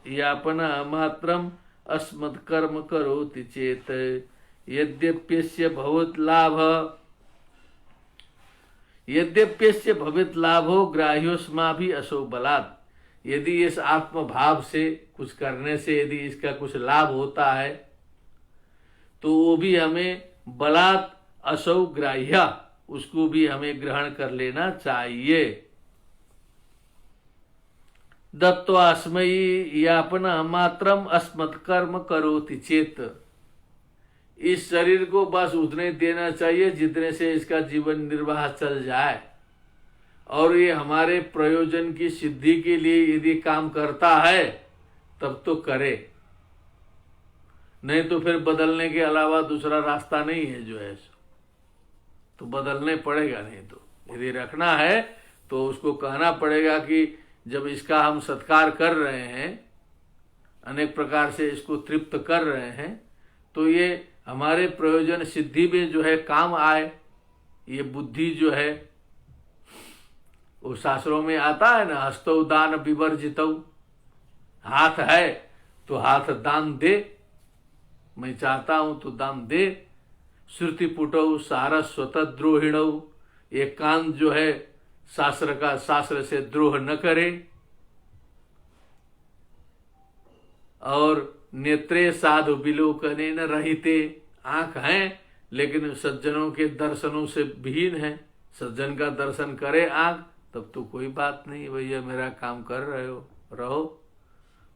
यापना मात्रम अस्मत्कर्म करोति चेत यद्यप्यस्य भवेत् लाभो ग्राह्योस्माभि असो बलात्। यदि इस आत्म भाव से कुछ करने से यदि इसका कुछ लाभ होता है तो वो भी हमें बलात् असौ ग्राह्य, उसको भी हमें ग्रहण कर लेना चाहिए। दत्वास्मयी यापना मात्रम अस्मत्कर्म करोति चेत, इस शरीर को बस उतने देना चाहिए जितने से इसका जीवन निर्वाह चल जाए, और ये हमारे प्रयोजन की सिद्धि के लिए यदि काम करता है तब तो करे, नहीं तो फिर बदलने के अलावा दूसरा रास्ता नहीं है जो है, तो बदलने पड़ेगा। नहीं तो यदि रखना है तो उसको कहना पड़ेगा कि जब इसका हम सत्कार कर रहे हैं, अनेक प्रकार से इसको तृप्त कर रहे हैं, तो ये हमारे प्रयोजन सिद्धि में जो है काम आए। ये बुद्धि जो है वो शास्त्रों में आता है ना, हस्तो दान विवर्जितौ, हाथ है तो हाथ दान दे, मैं चाहता हूं तो दान दे। श्रुति पुटौ सारस्वत द्रोहिणौ, ये कान जो है शास्त्र से द्रोह न करे। और नेत्रे साधु विलोकने न रहते, आंख हैं लेकिन सज्जनों के दर्शनों से विहीन है। सज्जन का दर्शन करे आंख तब तो कोई बात नहीं, भैया मेरा काम कर रहे हो रहो।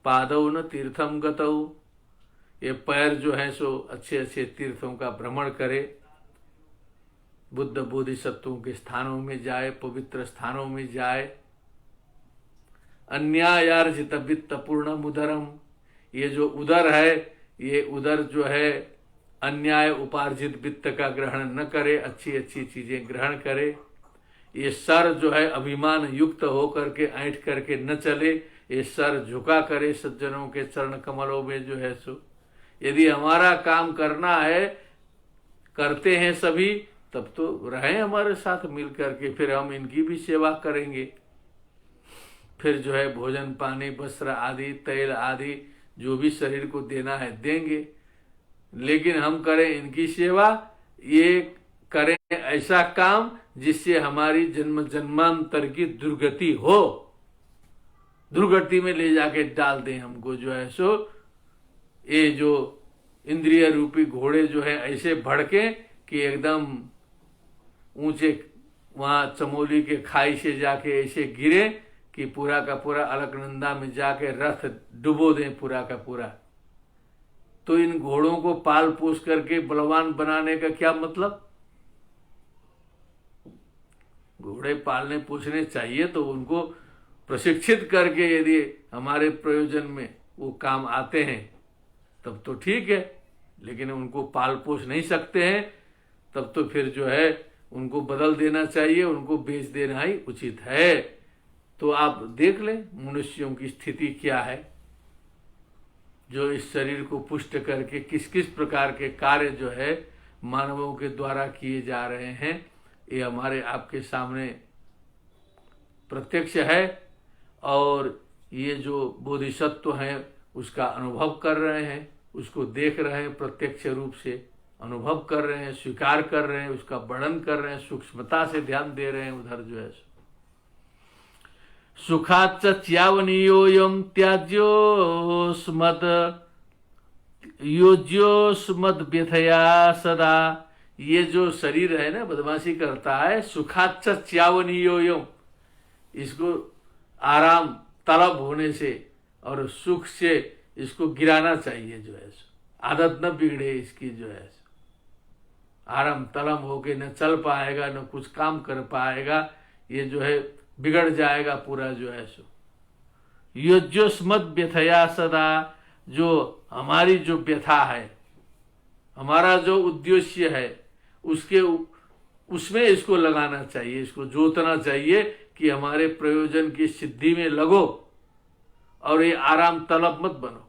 पादौ न तीर्थम गतौ, ये पैर जो है सो अच्छे अच्छे तीर्थों का भ्रमण करे, बुद्ध बोधिसत्वों के स्थानों में जाए, पवित्र स्थानों में जाए। अन्यायार्जित वित्त पूर्ण उदरम, ये जो उदर है, ये उदर जो है अन्याय उपार्जित वित्त का ग्रहण न करे, अच्छी अच्छी चीजें ग्रहण करे। ये सर जो है अभिमान युक्त होकर के ऐंठ करके न चले, ये सर झुका करे सज्जनों के चरण कमलों में जो है सो। यदि हमारा काम करना है, करते हैं सभी, तब तो रहे हमारे साथ मिल करके, फिर हम इनकी भी सेवा करेंगे। फिर जो है भोजन पानी वस्त्र आदि तेल आदि जो भी शरीर को देना है देंगे, लेकिन हम करें इनकी सेवा, ये करें ऐसा काम जिससे हमारी जन्म जन्मांतर की दुर्गति हो, दुर्गति में ले जाके डाल दें हमको जो है सो। ये जो इंद्रिय रूपी घोड़े जो है ऐसे भड़के कि एकदम ऊंचे वहां चमोली के खाई से जाके ऐसे गिरे कि पूरा का पूरा अलकनंदा में जाके रथ डुबो दें पूरा का पूरा। तो इन घोड़ों को पाल पोस करके बलवान बनाने का क्या मतलब? घोड़े पालने पोसने चाहिए तो उनको प्रशिक्षित करके यदि हमारे प्रयोजन में वो काम आते हैं तब तो ठीक है, लेकिन उनको पाल पोस नहीं सकते हैं तब तो फिर जो है उनको बदल देना चाहिए, उनको बेच देना ही उचित है। तो आप देख लें मनुष्यों की स्थिति क्या है, जो इस शरीर को पुष्ट करके किस किस प्रकार के कार्य जो है मानवों के द्वारा किए जा रहे हैं, ये हमारे आपके सामने प्रत्यक्ष है। और ये जो बोधिसत्व हैं उसका अनुभव कर रहे हैं, उसको देख रहे हैं, प्रत्यक्ष रूप से अनुभव कर रहे हैं, स्वीकार कर रहे हैं, उसका वर्णन कर रहे हैं, सूक्ष्मता से ध्यान दे रहे हैं उधर जो है। सुखाच्च च्यावनीयोऽयं त्याज्योस्मद योज्योस्मद व्यथया सदा। ये जो शरीर है ना बदमाशी करता है, सुखाच्च च्यावनीयोऽयं, इसको आराम तलब होने से और सुख से इसको गिराना चाहिए जो है। आदत न बिगड़े इसकी जो है, आराम तलम होके न चल पाएगा न कुछ काम कर पाएगा, ये जो है बिगड़ जाएगा पूरा जो है सो। योज्योस्मद व्यथया सदा, जो हमारी जो व्यथा है, हमारा जो उद्देश्य है उसमें इसको लगाना चाहिए, इसको जोतना चाहिए कि हमारे प्रयोजन की सिद्धि में लगो और ये आराम तलब मत बनो।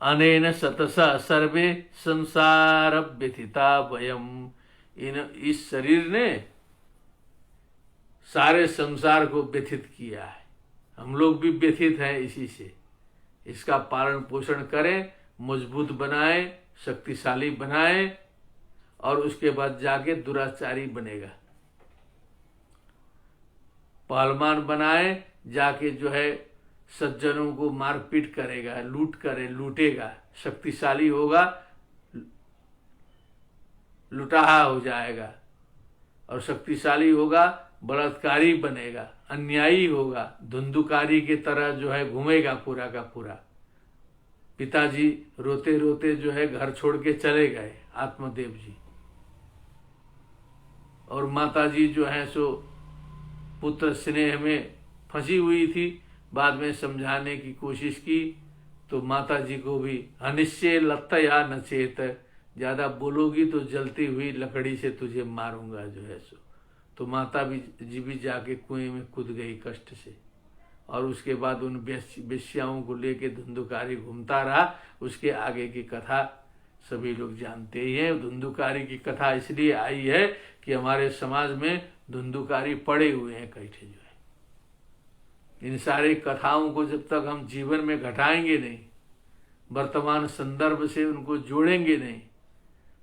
अनेन सतसा सर्वे संसार व्यथिता वयम, इस शरीर ने सारे संसार को व्यथित किया है, हम लोग भी व्यथित हैं इसी से। इसका पालन पोषण करें, मजबूत बनाएं, शक्तिशाली बनाएं और उसके बाद जाके दुराचारी बनेगा। पहलवान बनाए जाके जो है सज्जनों को मारपीट करेगा, लूटेगा, शक्तिशाली होगा, लुटाहा हो जाएगा और शक्तिशाली होगा, बलात्कारी बनेगा, अन्यायी होगा, धुंधुकारी की तरह जो है घूमेगा पूरा का पूरा। पिताजी रोते रोते जो है घर छोड़ के चले गए आत्मदेव जी, और माताजी जो है सो पुत्र स्नेह में फंसी हुई थी, बाद में समझाने की कोशिश की तो माताजी को भी अनिश्चय लत्तया न चेत, ज्यादा बोलोगी तो जलती हुई लकड़ी से तुझे मारूंगा जो है सो। तो माता जी भी जाके कुएं में कूद गई कष्ट से, और उसके बाद उन वेश्याओं को लेके धुंधुकारी घूमता रहा। उसके आगे की कथा सभी लोग जानते ही हैं। धुंधुकारी की कथा इसलिए आई है कि हमारे समाज में धुंधुकारी पड़े हुए हैं कैठे जो है। इन सारी कथाओं को जब तक हम जीवन में घटाएंगे नहीं, वर्तमान संदर्भ से उनको जोड़ेंगे नहीं,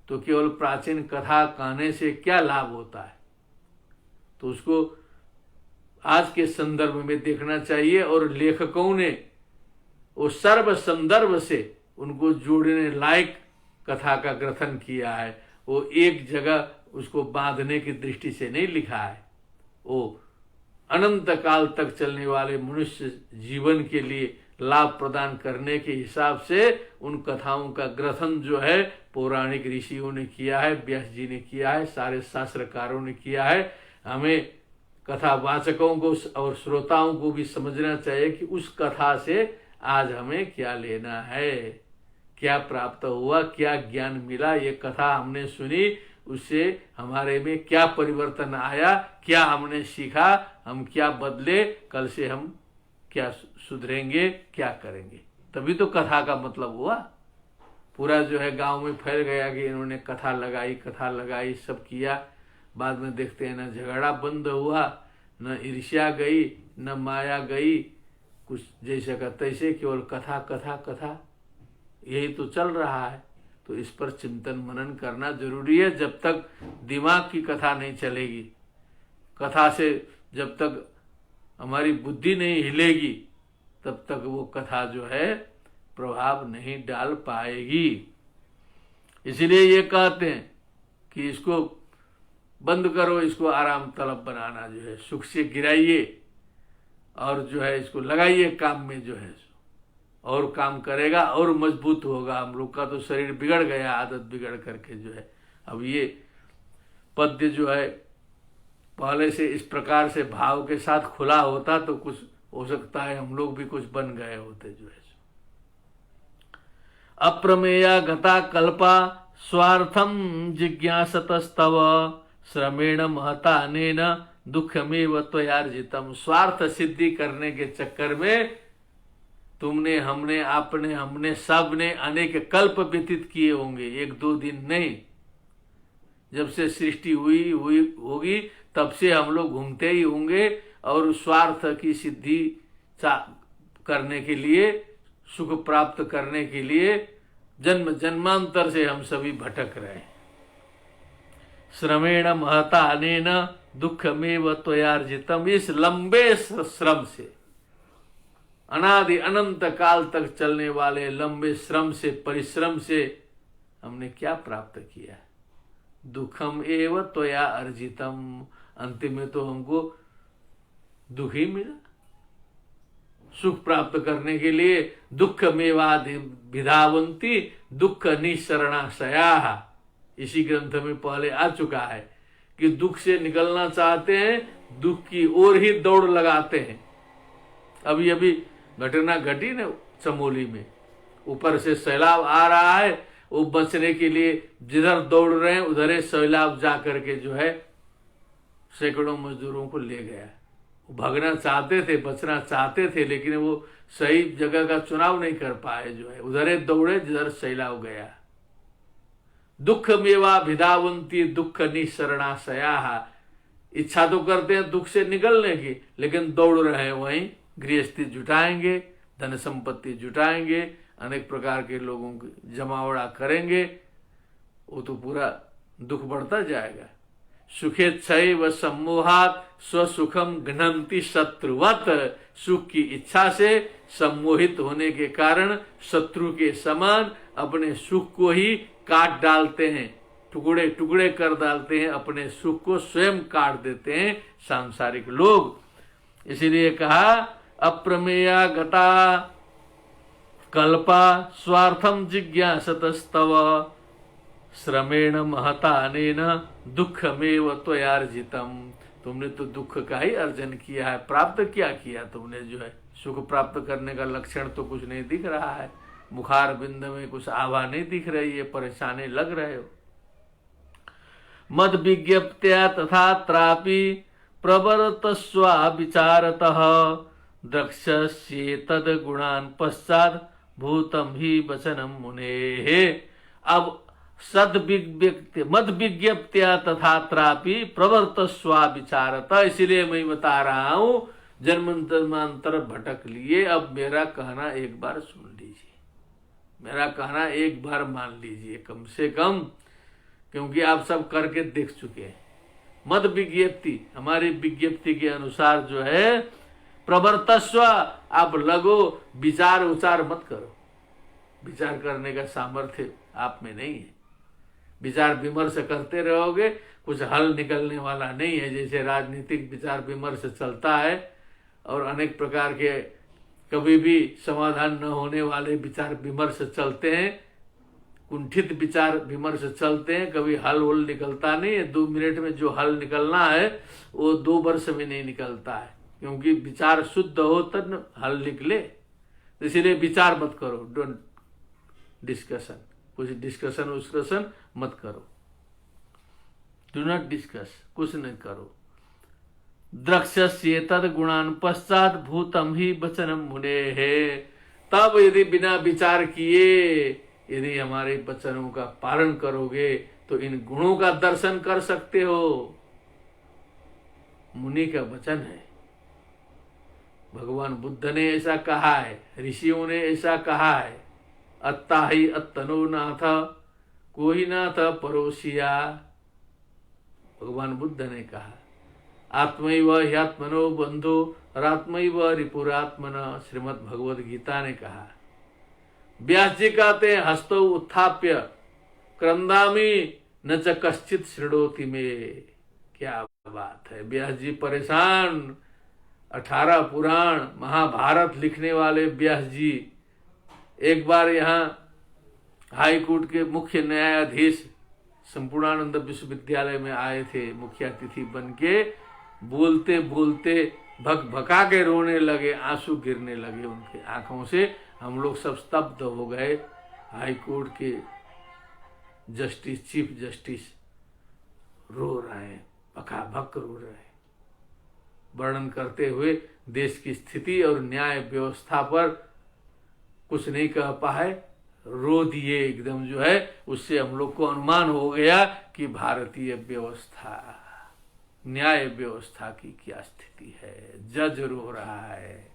तो केवल प्राचीन कथा कहने से क्या लाभ होता है। तो उसको आज के संदर्भ में देखना चाहिए, और लेखकों ने वो सर्व संदर्भ से उनको जोड़ने लायक कथा का ग्रथन किया है। वो एक जगह उसको बांधने की दृष्टि से नहीं लिखा है, वो अनंत काल तक चलने वाले मनुष्य जीवन के लिए लाभ प्रदान करने के हिसाब से उन कथाओं का ग्रथन जो है पौराणिक ऋषियों ने किया है, व्यास जी ने किया है, सारे शास्त्रकारों ने किया है। हमें कथावाचकों को और श्रोताओं को भी समझना चाहिए कि उस कथा से आज हमें क्या लेना है, क्या प्राप्त हुआ, क्या ज्ञान मिला। ये कथा हमने सुनी, उससे हमारे में क्या परिवर्तन आया, क्या हमने सीखा, हम क्या बदले, कल से हम क्या सुधरेंगे, क्या करेंगे। तभी तो कथा का मतलब हुआ। पूरा जो है गांव में फैल गया कि इन्होंने कथा लगाई, सब किया, बाद में देखते हैं न झगड़ा बंद हुआ, न ईर्ष्या गई, न माया गई, कुछ जैसे का तैसे, केवल कथा कथा कथा, यही तो चल रहा है। तो इस पर चिंतन मनन करना जरूरी है। जब तक दिमाग की कथा नहीं चलेगी, कथा से जब तक हमारी बुद्धि नहीं हिलेगी, तब तक वो कथा जो है प्रभाव नहीं डाल पाएगी। इसलिए ये कहते हैं कि इसको बंद करो, इसको आराम तलब बनाना जो है, सुख से गिराइए और जो है इसको लगाइए काम में जो है, और काम करेगा और मजबूत होगा। हम लोग का तो शरीर बिगड़ गया, आदत बिगड़ करके जो है। अब ये पद्य जो है पहले से इस प्रकार से भाव के साथ खुला होता तो कुछ हो सकता है हम लोग भी कुछ बन गए होते जो है। अप्रमेया गता कल्पा स्वार्थम जिज्ञासतस्तव श्रमेण महता अनेन दुखमेव त्वयार्जितम। स्वार्थ सिद्धि करने के चक्कर में तुमने, हमने सब ने अनेक कल्प व्यतीत किए होंगे, 1-2 दिन नहीं। जब से सृष्टि हुई होगी तब से हम लोग घूमते ही होंगे और स्वार्थ की सिद्धि करने के लिए, सुख प्राप्त करने के लिए जन्म जन्मांतर से हम सभी भटक रहे हैं। श्रमेण महता अनेन दुखमेव त्वयार्जितम। इस लंबे श्रम से, अनादि अनंत काल तक चलने वाले लंबे श्रम से, परिश्रम से हमने क्या प्राप्त किया? दुखम एव त्वया अर्जितम। अंतिम में तो हमको दुख ही मिला। सुख प्राप्त करने के लिए दुख मेवादि विधावंती दुख निशरणाशया। इसी ग्रंथ में पहले आ चुका है कि दुख से निकलना चाहते हैं, दुख की ओर ही दौड़ लगाते हैं। अभी घटना घटी न चमोली में, ऊपर से सैलाब आ रहा है, वो बचने के लिए जिधर दौड़ रहे हैं उधर सैलाब जा करके जो है सैकड़ों मजदूरों को ले गया। वो भागना चाहते थे, बचना चाहते थे, लेकिन वो सही जगह का चुनाव नहीं कर पाए जो है, उधर दौड़े जिधर सैलाब गया। दुख मेवा भिधावंती दुख निशरणाशया। इच्छा तो करते हैं दुख से निकलने की, लेकिन दौड़ रहे हैं वहीं। गृहस्थी जुटाएंगे, धन संपत्ति जुटाएंगे, अनेक प्रकार के लोगों की जमावड़ा करेंगे, वो तो पूरा दुख बढ़ता जाएगा। सुखेच्छय व सम्मोहात स्वसुखम घ्नन्ति शत्रुवत। सुख की इच्छा से सम्मोहित होने के कारण शत्रु के समान अपने सुख को ही काट डालते हैं, टुकड़े टुकड़े कर डालते हैं, अपने सुख को स्वयं काट देते हैं सांसारिक लोग। इसीलिए कहा अप्रमेया गता कल्पा स्वार्थम जिज्ञासतस्तव श्रमेण महता अनेन दुखमेव त्वयार्जितम। तुमने तो दुख का ही अर्जन किया है, प्राप्त क्या किया तुमने जो है? सुख प्राप्त करने का लक्षण तो कुछ नहीं दिख रहा है, मुखार बिंद में कुछ आभा नहीं दिख रही है, परेशानी लग रहे हो। मद विज्ञप्त्या तथा त्रापि प्रवर्तस्वा विचारतः द्रक्ष्येतद गुणान पश्चात भूतम ही वचनम मुने। अब मद विज्ञप्त्या तथा त्रापि प्रवर्तस्वा विचारतः, इसीलिए मैं बता रहा हूं, जन्मांतर भटक लिए। अब मेरा कहना एक बार सुन लीजिए, मेरा कहना एक बार मान लीजिए कम से कम, क्योंकि आप सब करके देख चुके हैं। मद विज्ञप्ति, हमारी विज्ञप्ति के अनुसार जो है प्रवर्तस्व, आप लगो, विचार उचार मत करो। विचार करने का सामर्थ्य आप में नहीं है। विचार विमर्श करते रहोगे, कुछ हल निकलने वाला नहीं है। जैसे राजनीतिक विचार विमर्श चलता है और अनेक प्रकार के कभी भी समाधान न होने वाले विचार विमर्श चलते हैं, कुंठित विचार विमर्श चलते हैं, कभी हल वल निकलता नहीं है। 2 मिनट में जो हल निकलना है वो 2 वर्ष में नहीं निकलता है, क्योंकि विचार शुद्ध हो तब हल निकले। इसीलिए विचार मत करो, डोंट डिस्कशन, कुछ डिस्कशन उस्कशन मत करो, डू नॉट डिस्कस, कुछ नहीं करो। द्रक्ष्येतद गुणान पश्चात भूतम ही वचनम मुने है। तब यदि बिना विचार किए यदि हमारे वचनों का पालन करोगे तो इन गुणों का दर्शन कर सकते हो। मुनि का वचन है, भगवान बुद्ध ने ऐसा कहा है, ऋषियों ने ऐसा कहा है। अत्ता ही अत्तनो नाथ कोई ना था परोसिया। भगवान बुद्ध ने कहा आत्मैव ह्यात्मनो बंधो रात्मैव रिपुरात्मन। श्रीमद् भगवद गीता ने कहा। व्यास जी कहते हैं हस्तो उत्थाप्य क्रंदामी न च कश्चित शृणोति में। क्या बात है। व्यास जी परेशान, 18 पुराण महाभारत लिखने वाले व्यास जी एक बार यहाँ हाई कोर्ट के मुख्य न्यायाधीश संपूर्णानंद विश्वविद्यालय में आए थे मुख्य अतिथि बन के। बोलते बोलते भक भका के रोने लगे, आंसू गिरने लगे उनके आंखों से। हम लोग सब स्तब्ध हो गए। हाई कोर्ट के जस्टिस, चीफ जस्टिस रो रहे हैं, भकाभक रो रहे हैं, वर्णन करते हुए देश की स्थिति और न्याय व्यवस्था पर कुछ नहीं कह पाए, रो दिए एकदम जो है। उससे हम लोग को अनुमान हो गया कि भारतीय व्यवस्था, न्याय व्यवस्था की क्या स्थिति है। जज रो रहा है।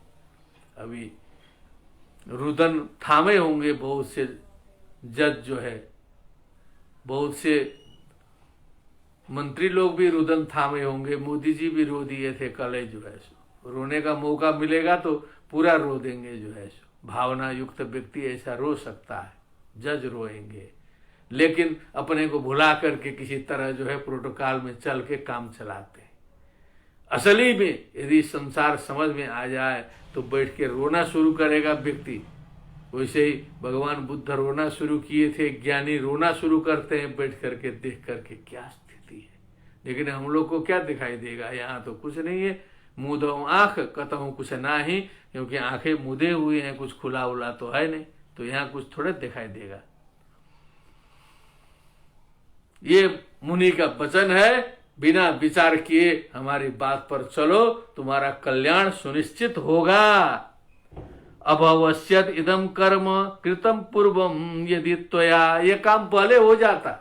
अभी रुदन थामे होंगे बहुत से जज जो है, बहुत से मंत्री लोग भी रुदन थामे होंगे। मोदी जी भी रो दिए थे कल जो है सो। रोने का मौका मिलेगा तो पूरा रो देंगे जो है सो। भावना युक्त व्यक्ति ऐसा रो सकता है, जज रोएंगे। लेकिन अपने को भुला करके किसी तरह जो है प्रोटोकॉल में चल के काम चलाते हैं। असली में यदि संसार समझ में आ जाए तो बैठ के रोना शुरू करेगा व्यक्ति। वैसे ही भगवान बुद्ध रोना शुरू किए थे, ज्ञानी रोना शुरू करते हैं बैठ करके, देख करके क्या स्थिति है। लेकिन हम लोग को क्या दिखाई देगा, यहाँ तो कुछ नहीं है। मुदो आंख कहूँ कुछ ना ही, क्योंकि आंखें मुदे हुए हैं, कुछ खुला उला तो है नहीं, तो यहाँ कुछ थोड़े दिखाई देगा। ये मुनि का वचन है, बिना विचार किए हमारी बात पर चलो, तुम्हारा कल्याण सुनिश्चित होगा। अभवश्यत इदम कर्म कृतम पूर्वम यदि त्वया। ये काम पहले हो जाता,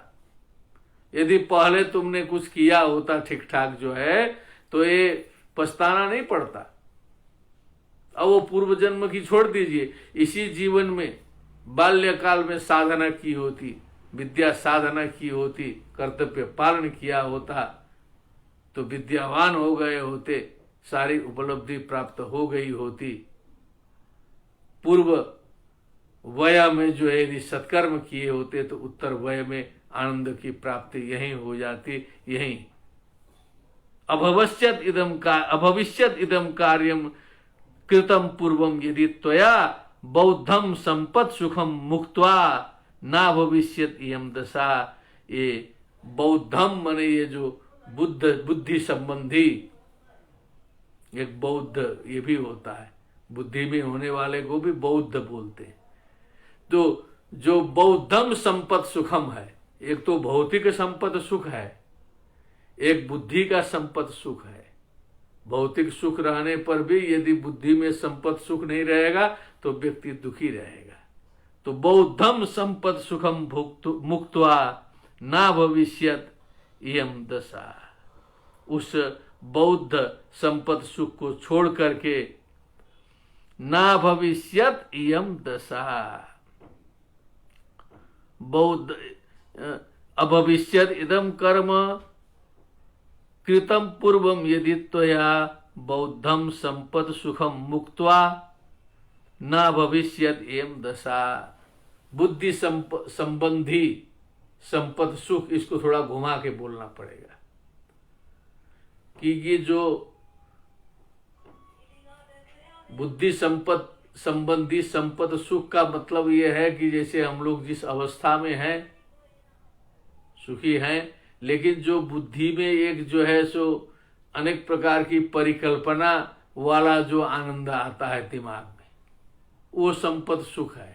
यदि पहले तुमने कुछ किया होता ठीक ठाक जो है, तो ये पछताना नहीं पड़ता। अब वो पूर्व जन्म की छोड़ दीजिए, इसी जीवन में बाल्यकाल में साधना की होती, विद्या साधना की होती, कर्तव्य पालन किया होता, तो विद्यावान हो गए होते, सारी उपलब्धि प्राप्त हो गई होती। पूर्व वय में जो है यदि सत्कर्म किए होते तो उत्तर वय में आनंद की प्राप्ति यहीं हो जाती। यहीं अभविष्यत इदम कार्यम कृतम पूर्वम यदि त्वया बौद्धम संपत् सुखम मुक्त्वा ना भविष्यत इयम दशा। ये बौद्धम माने ये जो बुद्धि संबंधी एक बौद्ध ये भी होता है, बुद्धि में होने वाले को भी बौद्ध बोलते हैं। तो जो बौद्धम संपत् सुखम है, एक तो भौतिक संपत्ति सुख है, एक बुद्धि का संपत्ति सुख है। भौतिक सुख रहने पर भी यदि बुद्धि में संपत्ति सुख नहीं रहेगा तो व्यक्ति दुखी रहेगा। तो बौद्धम संपत् सुखम मुक्त्वा ना भविष्यत इयम दशा। उस बौद्ध संपत्ति सुख को छोड़ करके ना भविष्यत इयम दशा। बौद्ध अभविष्यत इदम कर्म कृतम पूर्वम यदि त्वया बौद्धम संपत् सुखम मुक्त्वा न भविष्यत एवं दशा। बुद्धि संबंधी संपत् सुख, इसको थोड़ा घुमा के बोलना पड़ेगा कि ये जो बुद्धि संबंधी संपत्ति सुख का मतलब ये है कि जैसे हम लोग जिस अवस्था में हैं सुखी हैं, लेकिन जो बुद्धि में एक जो है सो अनेक प्रकार की परिकल्पना वाला जो आनंद आता है दिमाग में, वो संपत्ति सुख है।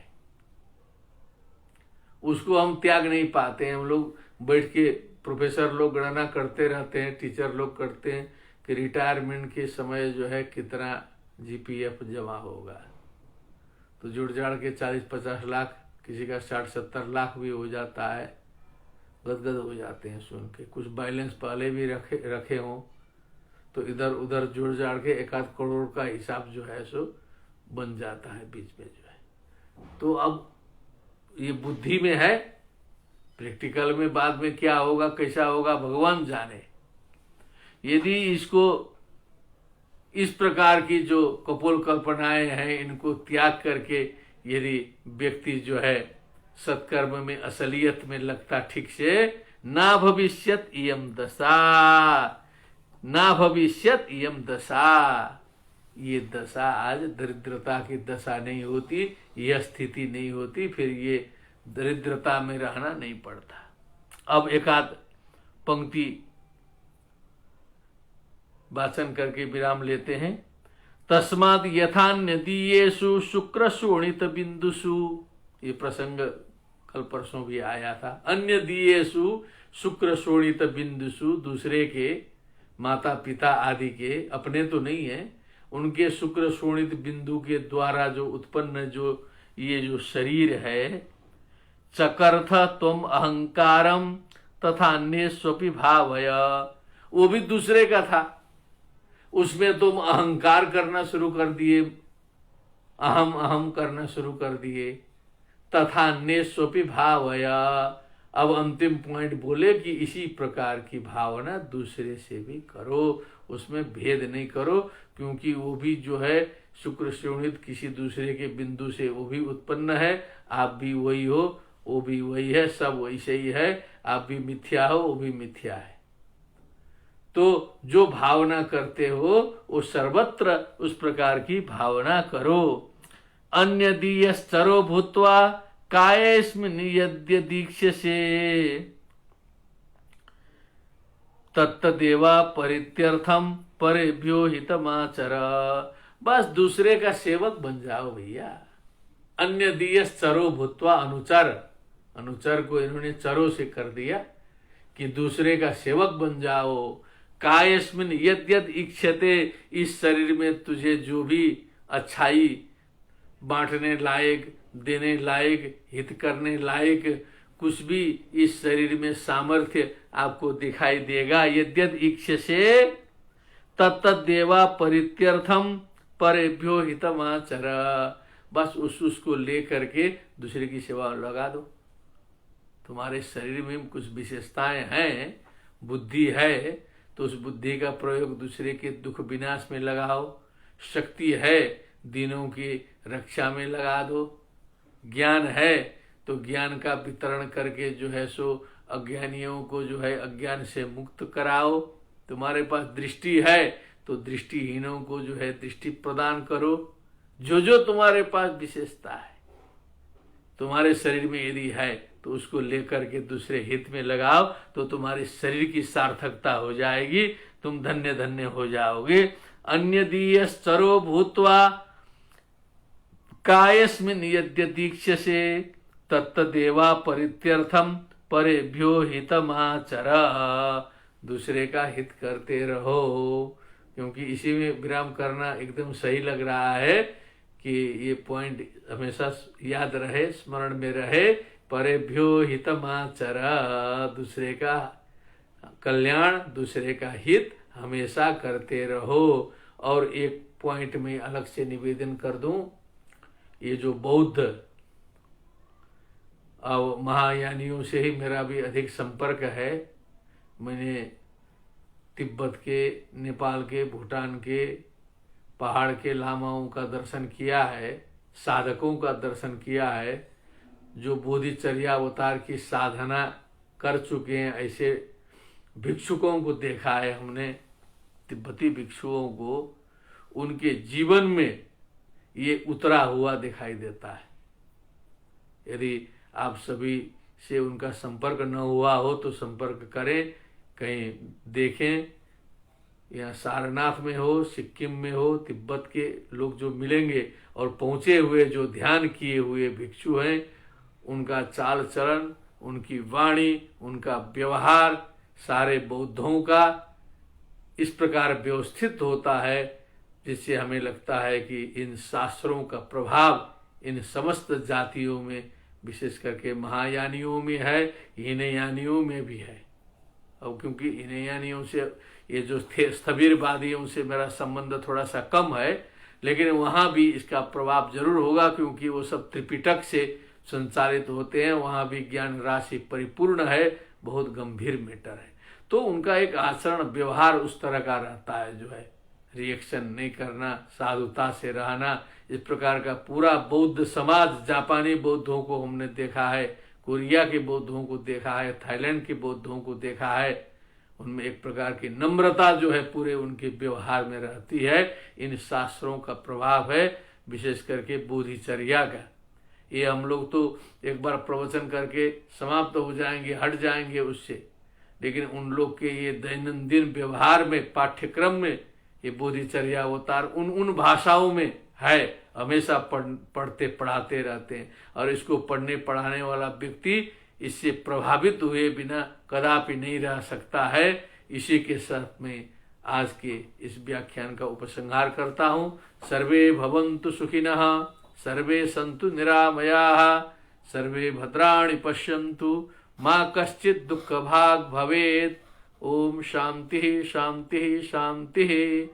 उसको हम त्याग नहीं पाते हैं। हम लोग बैठ के प्रोफेसर लोग गणना करते रहते हैं, टीचर लोग करते हैं कि रिटायरमेंट के समय जो है कितना जीपीएफ जमा होगा, तो जुड़ जाड़ के 40-50 लाख, किसी का 60-70 लाख भी हो जाता है। गदगद हो जाते हैं सुन के। कुछ बैलेंस पहले भी रखे हों तो इधर उधर जुड़ जाड़ के 1-8 करोड़ का हिसाब जो है सो बन जाता है बीच में जो है। तो अब ये बुद्धि में है प्रैक्टिकल में बाद में क्या होगा कैसा होगा भगवान जाने। यदि इसको इस प्रकार की जो कपोल कल्पनाएं हैं इनको त्याग करके यदि व्यक्ति जो है सत्कर्म में असलियत में लगता ठीक से, ना भविष्यत इयम दशा, ना भविष्यत इयम दशा, ये दशा आज दरिद्रता की दशा नहीं होती, यह स्थिति नहीं होती, फिर ये दरिद्रता में रहना नहीं पड़ता। अब एक आध पंक्ति वाचन करके विराम लेते हैं। तस्माद यथान्य दीयेषु शुक्र शोणित बिंदुषु, ये प्रसंग कल परसों भी आया था। अन्य दीयेषु शुक्र शोणित बिंदुषु, दूसरे के माता पिता आदि के, अपने तो नहीं है, उनके शुक्र शोणित बिंदु के द्वारा जो उत्पन्न जो ये जो शरीर है, चकर्थ त्वम अहंकारम तथा अन्य स्वपि भावय, वो भी दूसरे का था, उसमें तुम अहंकार करना शुरू कर दिए, अहम अहम करना शुरू कर दिए। तथा अन्य स्वपि भावय, अब अंतिम पॉइंट बोले कि इसी प्रकार की भावना दूसरे से भी करो, उसमें भेद नहीं करो, क्योंकि वो भी जो है शुक्र शोणित किसी दूसरे के बिंदु से वो भी उत्पन्न है, आप भी वही हो, वो भी वही है, सब वैसे ही है, आप भी मिथ्या हो, वो भी मिथ्या है। तो जो भावना करते हो वो सर्वत्र उस प्रकार की भावना करो। अन्य दीयश्चरो भूत्वा कायेस्मिन् यद्य दीक्ष्यसे तत्तदेवा परित्यर्थम परेभ्यो हितमाचर, बस दूसरे का सेवक बन जाओ भैया। अन्य दीयश्चरो भूत्वा, अनुचर, अनुचर को इन्होंने चरों से कर दिया कि दूसरे का सेवक बन जाओ। कायस्मिन यद यद इच्छते, इस शरीर में तुझे जो भी अच्छाई बांटने लायक, देने लायक, हित करने लायक कुछ भी इस शरीर में सामर्थ्य आपको दिखाई देगा, यद्यद इच्छसे तत्तदेवा परित्यर्थम परेभ्यो हितमाचर, बस उसको ले करके दूसरे की सेवा लगा दो। तुम्हारे शरीर में कुछ विशेषताएं हैं, बुद्धि है, तो उस बुद्धि का प्रयोग दूसरे के दुख विनाश में लगाओ। शक्ति है, दीनों की रक्षा में लगा दो। ज्ञान है तो ज्ञान का वितरण करके जो है सो अज्ञानियों को जो है अज्ञान से मुक्त कराओ। तुम्हारे पास दृष्टि है तो दृष्टिहीनों को जो है दृष्टि प्रदान करो। जो जो तुम्हारे पास विशेषता है तुम्हारे शरीर में यदि है तो उसको लेकर के दूसरे हित में लगाओ, तो तुम्हारे शरीर की सार्थकता हो जाएगी, तुम धन्य धन्य हो जाओगे। अन्य दीयश्चरो भूत्वा कायस्मिन् यद्य दीक्ष्यसे तत्तदेवा परित्यर्थम परेभ्यो हितमाचर, दूसरे का हित करते रहो। क्योंकि इसी में विराम करना एकदम सही लग रहा है कि ये पॉइंट हमेशा याद रहे, स्मरण में रहे। परेभ्यो हितमाचर, दूसरे का कल्याण, दूसरे का हित हमेशा करते रहो। और एक पॉइंट में अलग से निवेदन कर दूं, ये जो बौद्ध और महायानियों से ही मेरा भी अधिक संपर्क है। मैंने तिब्बत के, नेपाल के, भूटान के पहाड़ के लामाओं का दर्शन किया है, साधकों का दर्शन किया है, जो बोधिचर्या अवतार की साधना कर चुके हैं, ऐसे भिक्षुकों को देखा है हमने, तिब्बती भिक्षुओं को। उनके जीवन में ये उतरा हुआ दिखाई देता है। यदि आप सभी से उनका संपर्क न हुआ हो तो संपर्क करें, कहीं देखें, या सारनाथ में हो, सिक्किम में हो, तिब्बत के लोग जो मिलेंगे और पहुंचे हुए जो ध्यान किए हुए भिक्षु हैं, उनका चाल चलन, उनकी वाणी, उनका व्यवहार सारे बौद्धों का इस प्रकार व्यवस्थित होता है जिससे हमें लगता है कि इन शास्त्रों का प्रभाव इन समस्त जातियों में, विशेष करके महायानियों में है, हीनयानियों में भी है। अब क्योंकि हीनयानियों से, ये जो स्थविरवादियों से मेरा संबंध थोड़ा सा कम है, लेकिन वहाँ भी इसका प्रभाव जरूर होगा, क्योंकि वो सब त्रिपिटक से संचालित होते हैं, वहाँ भी ज्ञान राशि परिपूर्ण है, बहुत गंभीर मैटर है। तो उनका एक आचरण व्यवहार उस तरह का रहता है, जो है रिएक्शन नहीं करना, साधुता से रहना। इस प्रकार का पूरा बौद्ध समाज, जापानी बौद्धों को हमने देखा है, कोरिया के बौद्धों को देखा है, थाईलैंड के बौद्धों को देखा है, उनमें एक प्रकार की नम्रता जो है पूरे उनके व्यवहार में रहती है। इन शास्त्रों का प्रभाव है, विशेष करके बोधिचर्या का। ये हम लोग तो एक बार प्रवचन करके समाप्त हो जाएंगे, हट जाएंगे उससे, लेकिन उन लोग के ये दैनंदिन व्यवहार में, पाठ्यक्रम में ये बोधिचर्या अवतार उन भाषाओं में है, हमेशा पढ़ते पढ़ाते रहते हैं। और इसको पढ़ने पढ़ाने वाला व्यक्ति इससे प्रभावित हुए बिना कदापि नहीं रह सकता है। इसी के साथ में आज के इस व्याख्यान का उपसंहार करता हूँ। सर्वे भवन्तु सुखिनः, सर्वे सन्तु निरामयाः, सर्वे भद्राणि पश्यन्तु, माँ कश्चित् दुःखभाग् भवेत्। ओम शांति शांति शांति।